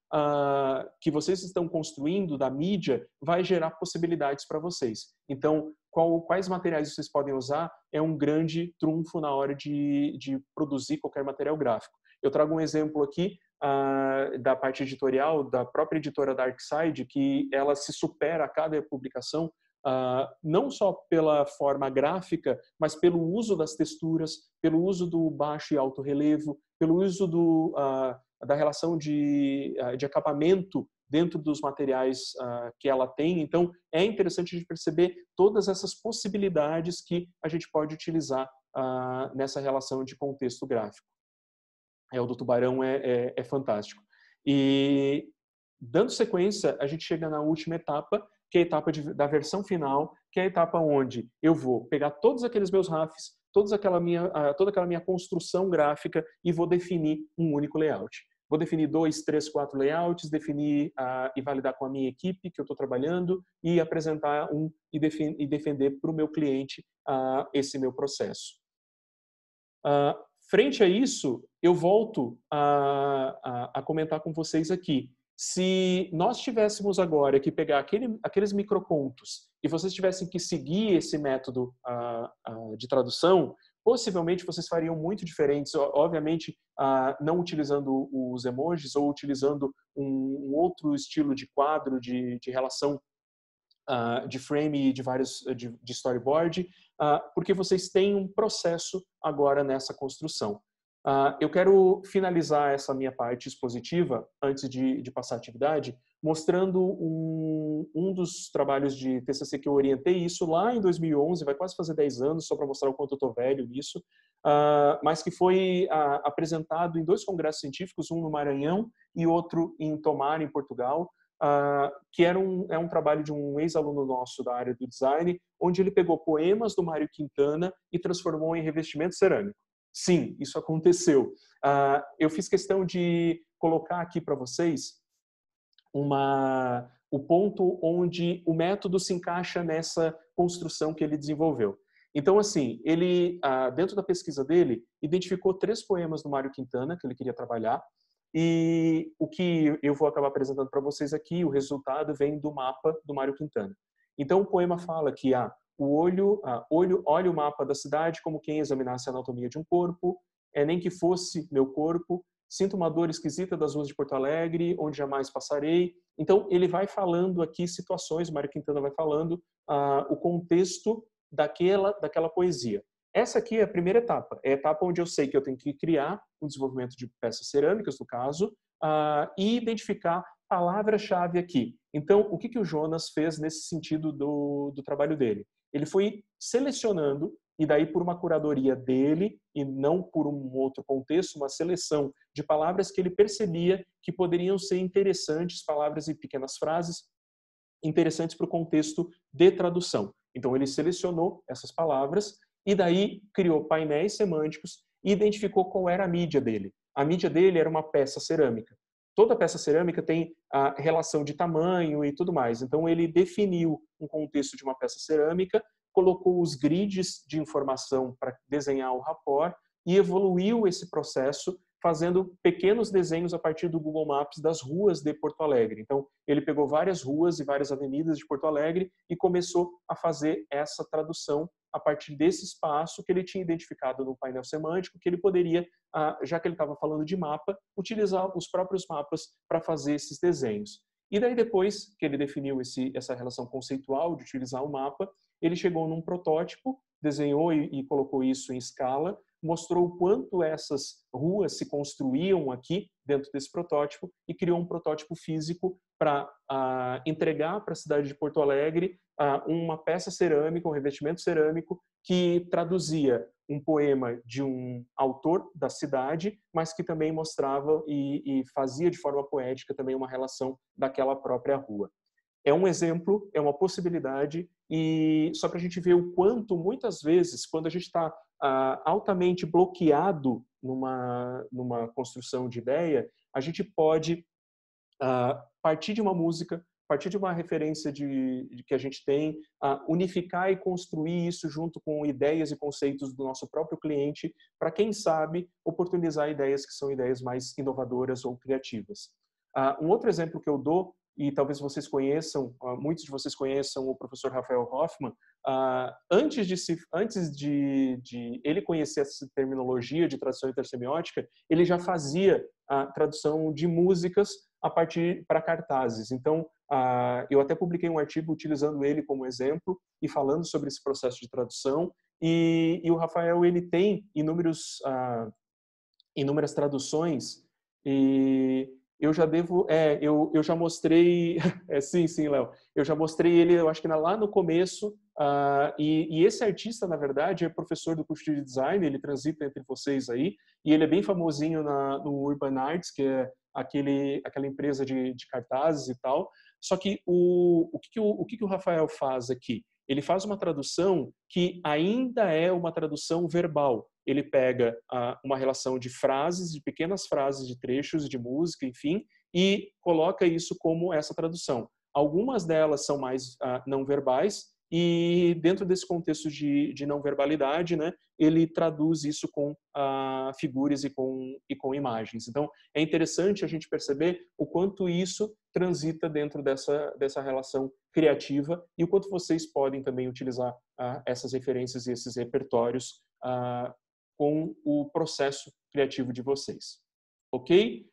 que vocês estão construindo da mídia vai gerar possibilidades para vocês. Então, quais materiais vocês podem usar é um grande trunfo na hora de produzir qualquer material gráfico. Eu trago um exemplo aqui da parte editorial, da própria editora Darkside, que ela se supera a cada publicação, não só pela forma gráfica, mas pelo uso das texturas, pelo uso do baixo e alto relevo, pelo uso da relação de acabamento dentro dos materiais que ela tem. Então, é interessante a gente perceber todas essas possibilidades que a gente pode utilizar nessa relação de contexto gráfico. O do tubarão é fantástico. E, dando sequência, a gente chega na última etapa, que é a etapa da versão final, que é a etapa onde eu vou pegar todos aqueles meus RAFs, toda aquela minha construção gráfica e vou definir um único layout. Vou definir 2, 3, 4 layouts, definir e validar com a minha equipe que eu estou trabalhando e apresentar e defender para o meu cliente esse meu processo. Frente a isso, eu volto a comentar com vocês aqui. Se nós tivéssemos agora que pegar aqueles microcontos e vocês tivessem que seguir esse método de tradução, possivelmente vocês fariam muito diferentes, obviamente não utilizando os emojis ou utilizando um outro estilo de quadro, de relação de frame de storyboard, porque vocês têm um processo agora nessa construção. Eu quero finalizar essa minha parte expositiva, antes de passar a atividade, mostrando um dos trabalhos de TCC que eu orientei, isso lá em 2011, vai quase fazer 10 anos, só para mostrar o quanto eu estou velho nisso, mas que foi apresentado em 2 congressos científicos, um no Maranhão e outro em Tomar, em Portugal, que é um trabalho de um ex-aluno nosso da área do design, onde ele pegou poemas do Mário Quintana e transformou em revestimento cerâmico. Sim, isso aconteceu. Eu fiz questão de colocar aqui para vocês o ponto onde o método se encaixa nessa construção que ele desenvolveu. Então, assim, ele, dentro da pesquisa dele, identificou 3 poemas do Mário Quintana que ele queria trabalhar, e o que eu vou acabar apresentando para vocês aqui, o resultado vem do mapa do Mário Quintana. Então, o poema fala que olha o mapa da cidade como quem examinasse a anatomia de um corpo, nem que fosse meu corpo, sinto uma dor esquisita das ruas de Porto Alegre, onde jamais passarei. Então, ele vai falando aqui situações, o Mário Quintana vai falando o contexto daquela poesia. Essa aqui é a primeira etapa, é a etapa onde eu sei que eu tenho que criar um desenvolvimento de peças cerâmicas, no caso, e identificar palavra-chave aqui. Então, o que o Jonas fez nesse sentido do trabalho dele? Ele foi selecionando, e daí por uma curadoria dele, e não por um outro contexto, uma seleção de palavras que ele percebia que poderiam ser interessantes, palavras e pequenas frases, interessantes para o contexto de tradução. Então, ele selecionou essas palavras, e daí criou painéis semânticos e identificou qual era a mídia dele. A mídia dele era uma peça cerâmica. Toda peça cerâmica tem a relação de tamanho e tudo mais. Então, ele definiu um contexto de uma peça cerâmica, colocou os grids de informação para desenhar o rapport e evoluiu esse processo, fazendo pequenos desenhos a partir do Google Maps das ruas de Porto Alegre. Então, ele pegou várias ruas e várias avenidas de Porto Alegre e começou a fazer essa tradução a partir desse espaço que ele tinha identificado no painel semântico, que ele poderia, já que ele estava falando de mapa, utilizar os próprios mapas para fazer esses desenhos. E daí, depois que ele definiu essa relação conceitual de utilizar o mapa, ele chegou num protótipo, desenhou e colocou isso em escala, mostrou o quanto essas ruas se construíam aqui dentro desse protótipo e criou um protótipo físico para entregar para a cidade de Porto Alegre uma peça cerâmica, um revestimento cerâmico que traduzia um poema de um autor da cidade, mas que também mostrava e fazia de forma poética também uma relação daquela própria rua. É um exemplo, é uma possibilidade, e só para a gente ver o quanto, muitas vezes, quando a gente está altamente bloqueado numa construção de ideia, a gente pode partir de uma música, partir de uma referência de que a gente tem, unificar e construir isso junto com ideias e conceitos do nosso próprio cliente, para, quem sabe, oportunizar ideias que são ideias mais inovadoras ou criativas. Um outro exemplo que eu dou, e talvez vocês conheçam, muitos de vocês conheçam o professor Rafael Hoffman, antes de ele conhecer essa terminologia de tradução intersemiótica, ele já fazia a tradução de músicas a partir para cartazes. Então, eu até publiquei um artigo utilizando ele como exemplo e falando sobre esse processo de tradução, e o Rafael, ele tem inúmeras traduções, e eu já mostrei, sim, Léo, eu já mostrei ele, eu acho que lá no começo, e esse artista, na verdade, é professor do curso de design, ele transita entre vocês aí, e ele é bem famosinho no Urban Arts, que é aquela empresa de cartazes e tal. Só que o que o Rafael faz aqui? Ele faz uma tradução que ainda é uma tradução verbal. Ele pega uma relação de frases, de pequenas frases, de trechos de música, enfim, e coloca isso como essa tradução. Algumas delas são mais não verbais, e dentro desse contexto de não verbalidade, né, ele traduz isso com figuras e com imagens. Então, é interessante a gente perceber o quanto isso transita dentro dessa relação criativa e o quanto vocês podem também utilizar essas referências e esses repertórios com o processo criativo de vocês. Ok?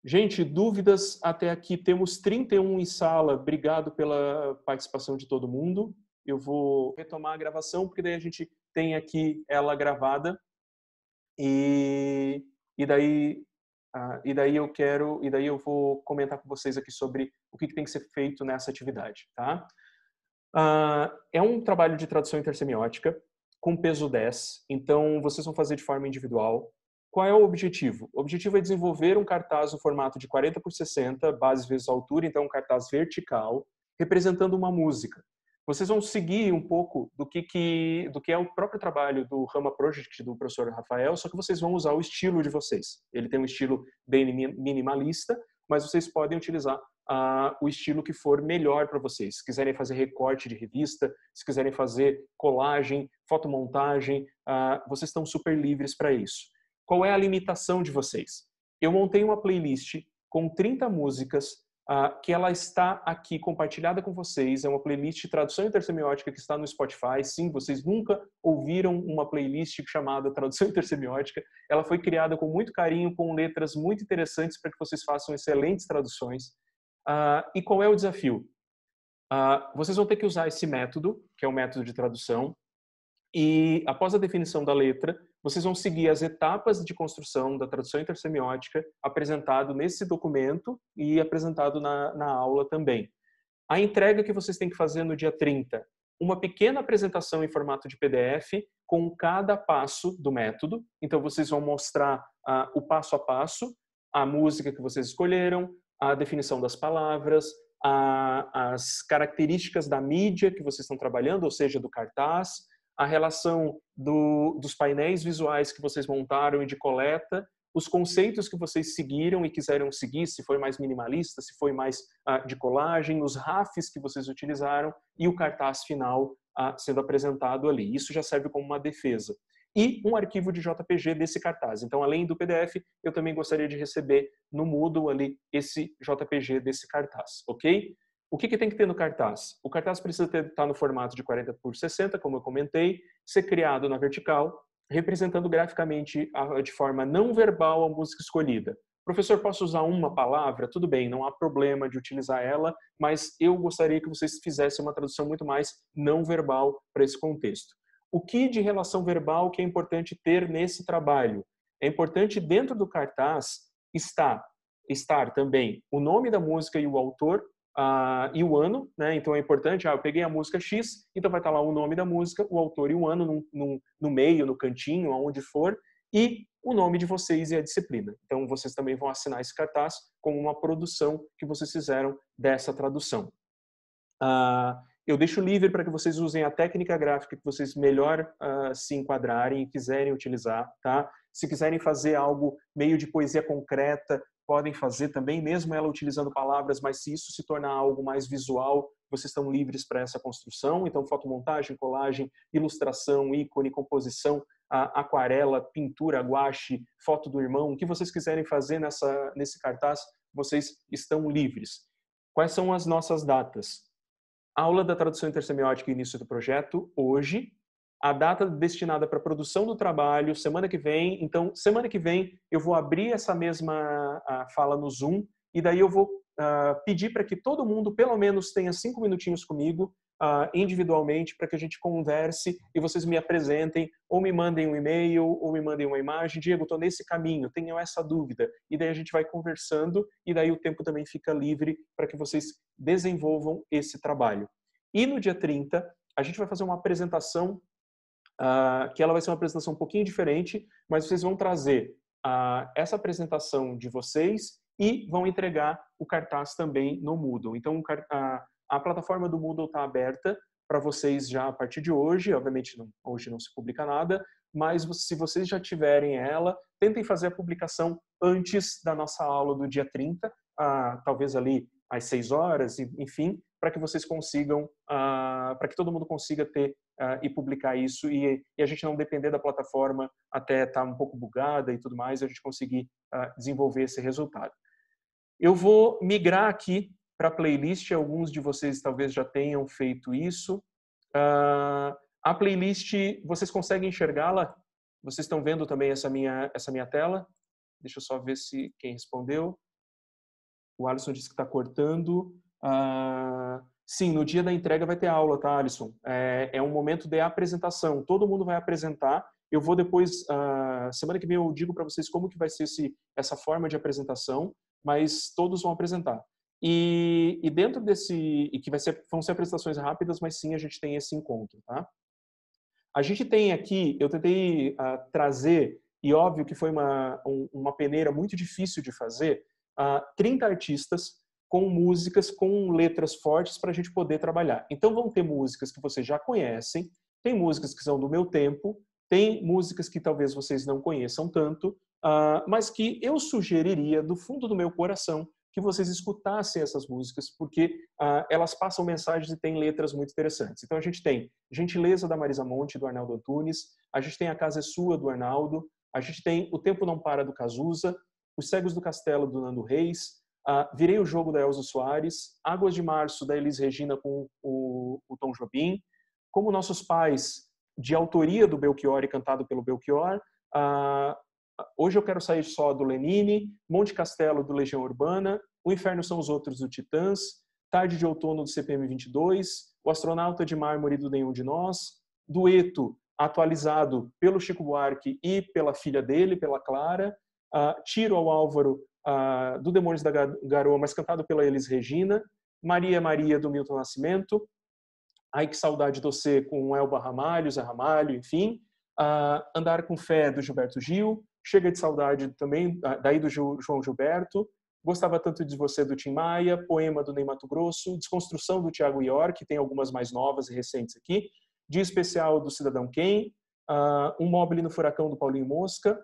Gente, dúvidas até aqui? Temos 31 em sala. Obrigado pela participação de todo mundo. Eu vou retomar a gravação, porque daí a gente tem aqui ela gravada. E daí eu vou comentar com vocês aqui sobre o que tem que ser feito nessa atividade, tá? É um trabalho de tradução intersemiótica com peso 10, então vocês vão fazer de forma individual. Qual é o objetivo? O objetivo é desenvolver um cartaz no formato de 40 por 60, base vezes altura, então um cartaz vertical, representando uma música. Vocês vão seguir um pouco do que é o próprio trabalho do Rama Project do professor Rafael, só que vocês vão usar o estilo de vocês. Ele tem um estilo bem minimalista, mas vocês podem utilizar o estilo que for melhor para vocês. Se quiserem fazer recorte de revista, se quiserem fazer colagem, fotomontagem, vocês estão super livres para isso. Qual é a limitação de vocês? Eu montei uma playlist com 30 músicas que ela está aqui compartilhada com vocês. É uma playlist de tradução intersemiótica que está no Spotify. Sim, vocês nunca ouviram uma playlist chamada Tradução Intersemiótica. Ela foi criada com muito carinho, com letras muito interessantes para que vocês façam excelentes traduções. E qual é o desafio? Vocês vão ter que usar esse método, que é o método de tradução, e após a definição da letra, vocês vão seguir as etapas de construção da tradução intersemiótica apresentado nesse documento e apresentado na aula também. A entrega que vocês têm que fazer no dia 30, uma pequena apresentação em formato de PDF com cada passo do método. Então, vocês vão mostrar o passo a passo, a música que vocês escolheram, a definição das palavras, as características da mídia que vocês estão trabalhando, ou seja, do cartaz, a relação dos painéis visuais que vocês montaram e de coleta, os conceitos que vocês seguiram e quiseram seguir, se foi mais minimalista, se foi mais de colagem, os RAFs que vocês utilizaram e o cartaz final sendo apresentado ali. Isso já serve como uma defesa. e um arquivo de JPG desse cartaz. Então, além do PDF, eu também gostaria de receber no Moodle ali esse JPG desse cartaz, ok? O que tem que ter no cartaz? O cartaz precisa estar no formato de 40 por 60, como eu comentei, ser criado na vertical, representando graficamente de forma não verbal a música escolhida. Professor, posso usar uma palavra? Tudo bem, não há problema de utilizar ela, mas eu gostaria que vocês fizessem uma tradução muito mais não verbal para esse contexto. O que de relação verbal que é importante ter nesse trabalho? É importante dentro do cartaz estar também o nome da música e o autor, e o ano, né? Então é importante, eu peguei a música X, então vai estar lá o nome da música, o autor e o ano no meio, no cantinho, aonde for, e o nome de vocês e a disciplina. Então vocês também vão assinar esse cartaz como uma produção que vocês fizeram dessa tradução. Eu deixo livre para que vocês usem a técnica gráfica que vocês melhor se enquadrarem e quiserem utilizar, tá? Se quiserem fazer algo meio de poesia concreta, podem fazer também, mesmo ela utilizando palavras, mas se isso se tornar algo mais visual, vocês estão livres para essa construção. Então, fotomontagem, colagem, ilustração, ícone, composição, aquarela, pintura, guache, foto do irmão, o que vocês quiserem fazer nesse cartaz, vocês estão livres. Quais são as nossas datas? Aula da tradução intersemiótica e início do projeto, hoje. A data destinada para a produção do trabalho, semana que vem. Então, semana que vem, eu vou abrir essa mesma fala no Zoom e daí eu vou pedir para que todo mundo, pelo menos, tenha 5 minutinhos comigo, individualmente, para que a gente converse e vocês me apresentem, ou me mandem um e-mail, ou me mandem uma imagem. Diego, estou nesse caminho, tenho essa dúvida. E daí a gente vai conversando e daí o tempo também fica livre para que vocês desenvolvam esse trabalho. E no dia 30, a gente vai fazer uma apresentação que ela vai ser uma apresentação um pouquinho diferente, mas vocês vão trazer essa apresentação de vocês e vão entregar o cartaz também no Moodle. Então, a plataforma do Moodle está aberta para vocês já a partir de hoje. Obviamente, hoje não se publica nada, mas se vocês já tiverem ela, tentem fazer a publicação antes da nossa aula do dia 30, talvez ali às 6 horas, enfim, para que vocês consigam, para que todo mundo consiga ter e publicar isso e a gente não depender da plataforma até estar um pouco bugada e tudo mais, a gente conseguir desenvolver esse resultado. Eu vou migrar aqui para a playlist, alguns de vocês talvez já tenham feito isso. A playlist, vocês conseguem enxergá-la? Vocês estão vendo também essa minha tela? Deixa eu só ver se quem respondeu. O Alisson disse que está cortando. Sim, no dia da entrega vai ter aula, tá, Alisson? É um momento de apresentação. Todo mundo vai apresentar. Eu vou depois, semana que vem eu digo para vocês como que vai ser essa forma de apresentação, mas todos vão apresentar. E dentro e que vão ser apresentações rápidas, mas sim a gente tem esse encontro, tá? A gente tem aqui, eu tentei trazer, e óbvio que foi uma peneira muito difícil de fazer, 30 artistas com músicas, com letras fortes para a gente poder trabalhar. Então vão ter músicas que vocês já conhecem, tem músicas que são do meu tempo, tem músicas que talvez vocês não conheçam tanto, mas que eu sugeriria do fundo do meu coração que vocês escutassem essas músicas, porque elas passam mensagens e têm letras muito interessantes. Então a gente tem Gentileza da Marisa Monte, do Arnaldo Antunes, a gente tem A Casa é Sua, do Arnaldo, a gente tem O Tempo Não Para, do Cazuza, Os Cegos do Castelo, do Nando Reis, Virei o Jogo, da Elza Soares, Águas de Março, da Elis Regina com o Tom Jobim, Como Nossos Pais, de autoria do Belchior e cantado pelo Belchior, Hoje Eu Quero Sair Só, do Lenine, Monte Castelo, do Legião Urbana, O Inferno São os Outros, do Titãs, Tarde de Outono, do CPM 22, O Astronauta de Mármore, do Nenhum de Nós, Dueto, atualizado pelo Chico Buarque e pela filha dele, pela Clara, Tiro ao Álvaro, do Demônios da Garoa, mas cantado pela Elis Regina, Maria Maria, do Milton Nascimento, Ai Que Saudade Doce, com Elba Ramalho, Zé Ramalho, enfim, Andar com Fé, do Gilberto Gil, Chega de Saudade também, daí do João Gilberto, Gostava Tanto de Você, do Tim Maia, Poema, do Ney Matogrosso, Desconstrução, do Thiago York, tem algumas mais novas e recentes aqui, Dia Especial, do Cidadão Quem, Um Mobile no Furacão, do Paulinho Mosca,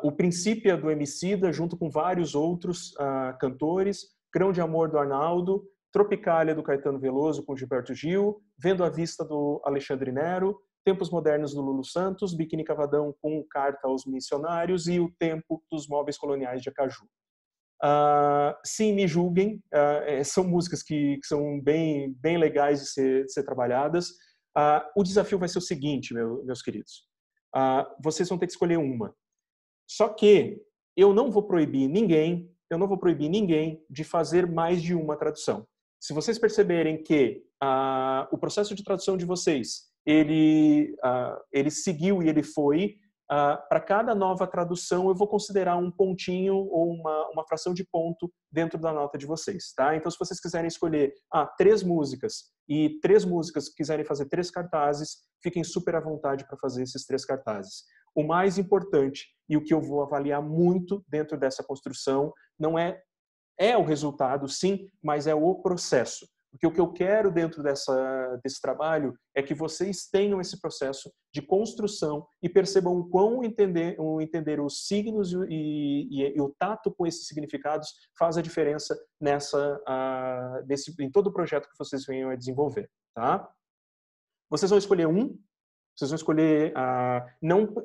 O Princípio, do Emicida, junto com vários outros cantores, Grão de Amor, do Arnaldo, Tropicália, do Caetano Veloso, com Gilberto Gil, Vendo à Vista, do Alexandre Nero, Tempos Modernos do Lulu Santos, Biquíni Cavadão com Carta aos Missionários e O Tempo dos Móveis Coloniais de Acaju. Sim, me julguem, são músicas que são bem legais de ser trabalhadas. O desafio vai ser o seguinte, meus queridos. Vocês vão ter que escolher uma. Só que eu não vou proibir ninguém de fazer mais de uma tradução. Se vocês perceberem que o processo de tradução de vocês, ele seguiu e ele foi, para cada nova tradução eu vou considerar um pontinho ou uma fração de ponto dentro da nota de vocês, tá? Então, se vocês quiserem escolher 3 músicas e 3 músicas quiserem fazer 3 cartazes, fiquem super à vontade para fazer esses 3 cartazes. O mais importante e o que eu vou avaliar muito dentro dessa construção não é o resultado, sim, mas é o processo. Porque o que eu quero dentro desse trabalho é que vocês tenham esse processo de construção e percebam o quão entender os signos e o tato com esses significados faz a diferença em todo o projeto que vocês venham a desenvolver. Tá? Vocês vão escolher vocês vão escolher,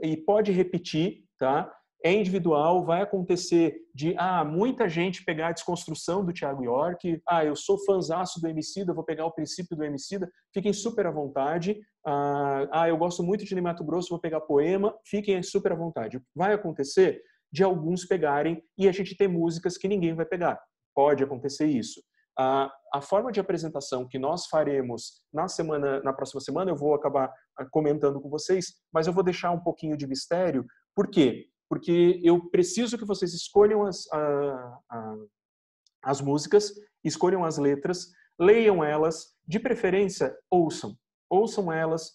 e pode repetir, tá? É individual, vai acontecer de muita gente pegar a desconstrução do Thiago York, eu sou fãzaço do Emicida, vou pegar o princípio do Emicida, fiquem super à vontade. Eu gosto muito de Ney Matogrosso, vou pegar poema, fiquem super à vontade. Vai acontecer de alguns pegarem e a gente ter músicas que ninguém vai pegar. Pode acontecer isso. A forma de apresentação que nós faremos na próxima semana, eu vou acabar comentando com vocês, mas eu vou deixar um pouquinho de mistério. Por quê? Porque eu preciso que vocês escolham as músicas, escolham as letras, leiam elas, de preferência, ouçam. Ouçam elas,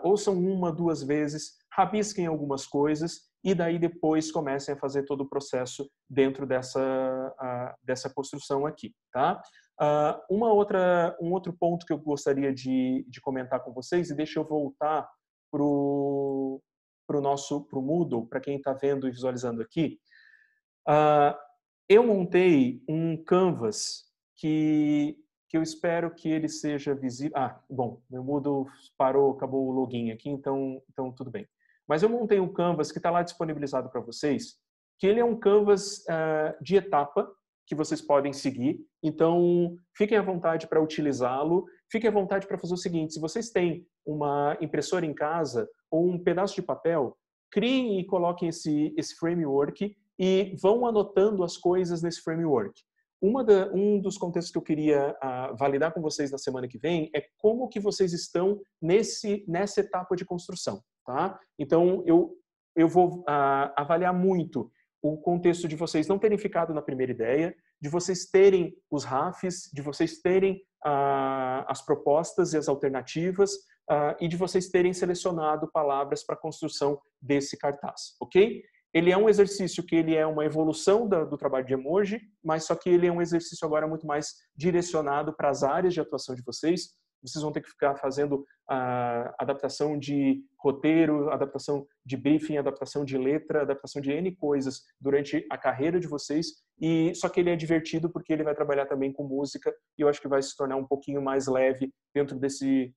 ouçam 1, 2 vezes, rabisquem algumas coisas e daí depois comecem a fazer todo o processo dentro dessa construção aqui, tá? Um outro ponto que eu gostaria de comentar com vocês, e deixa eu voltar pro Moodle, para quem está vendo e visualizando aqui, eu montei um canvas que eu espero que ele seja visível. Bom, meu Moodle parou, acabou o login aqui, então tudo bem. Mas eu montei um canvas que está lá disponibilizado para vocês, que ele é um canvas de etapa que vocês podem seguir. Então, fiquem à vontade para utilizá-lo. Fiquem à vontade para fazer o seguinte: se vocês têm uma impressora em casa ou um pedaço de papel, criem e coloquem esse framework e vão anotando as coisas nesse framework. Um dos contextos que eu queria validar com vocês na semana que vem é como que vocês estão nessa etapa de construção, tá? Então, eu vou avaliar muito o contexto de vocês não terem ficado na primeira ideia, de vocês terem os RAFs, de vocês terem as propostas e as alternativas, e de vocês terem selecionado palavras para a construção desse cartaz, ok? Ele é um exercício que ele é uma evolução do trabalho de emoji, mas só que ele é um exercício agora muito mais direcionado para as áreas de atuação de vocês. Vocês vão ter que ficar fazendo adaptação de roteiro, adaptação de briefing, adaptação de letra, adaptação de N coisas durante a carreira de vocês. E só que ele é divertido porque ele vai trabalhar também com música e eu acho que vai se tornar um pouquinho mais leve dentro desse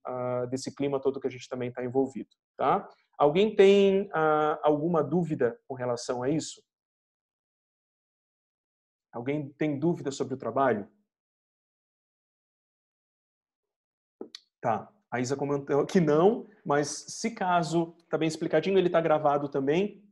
clima todo que a gente também está envolvido, tá? Alguém tem alguma dúvida com relação a isso? Alguém tem dúvida sobre o trabalho? Tá, a Isa comentou que não, mas se caso, tá bem explicadinho, ele está gravado também,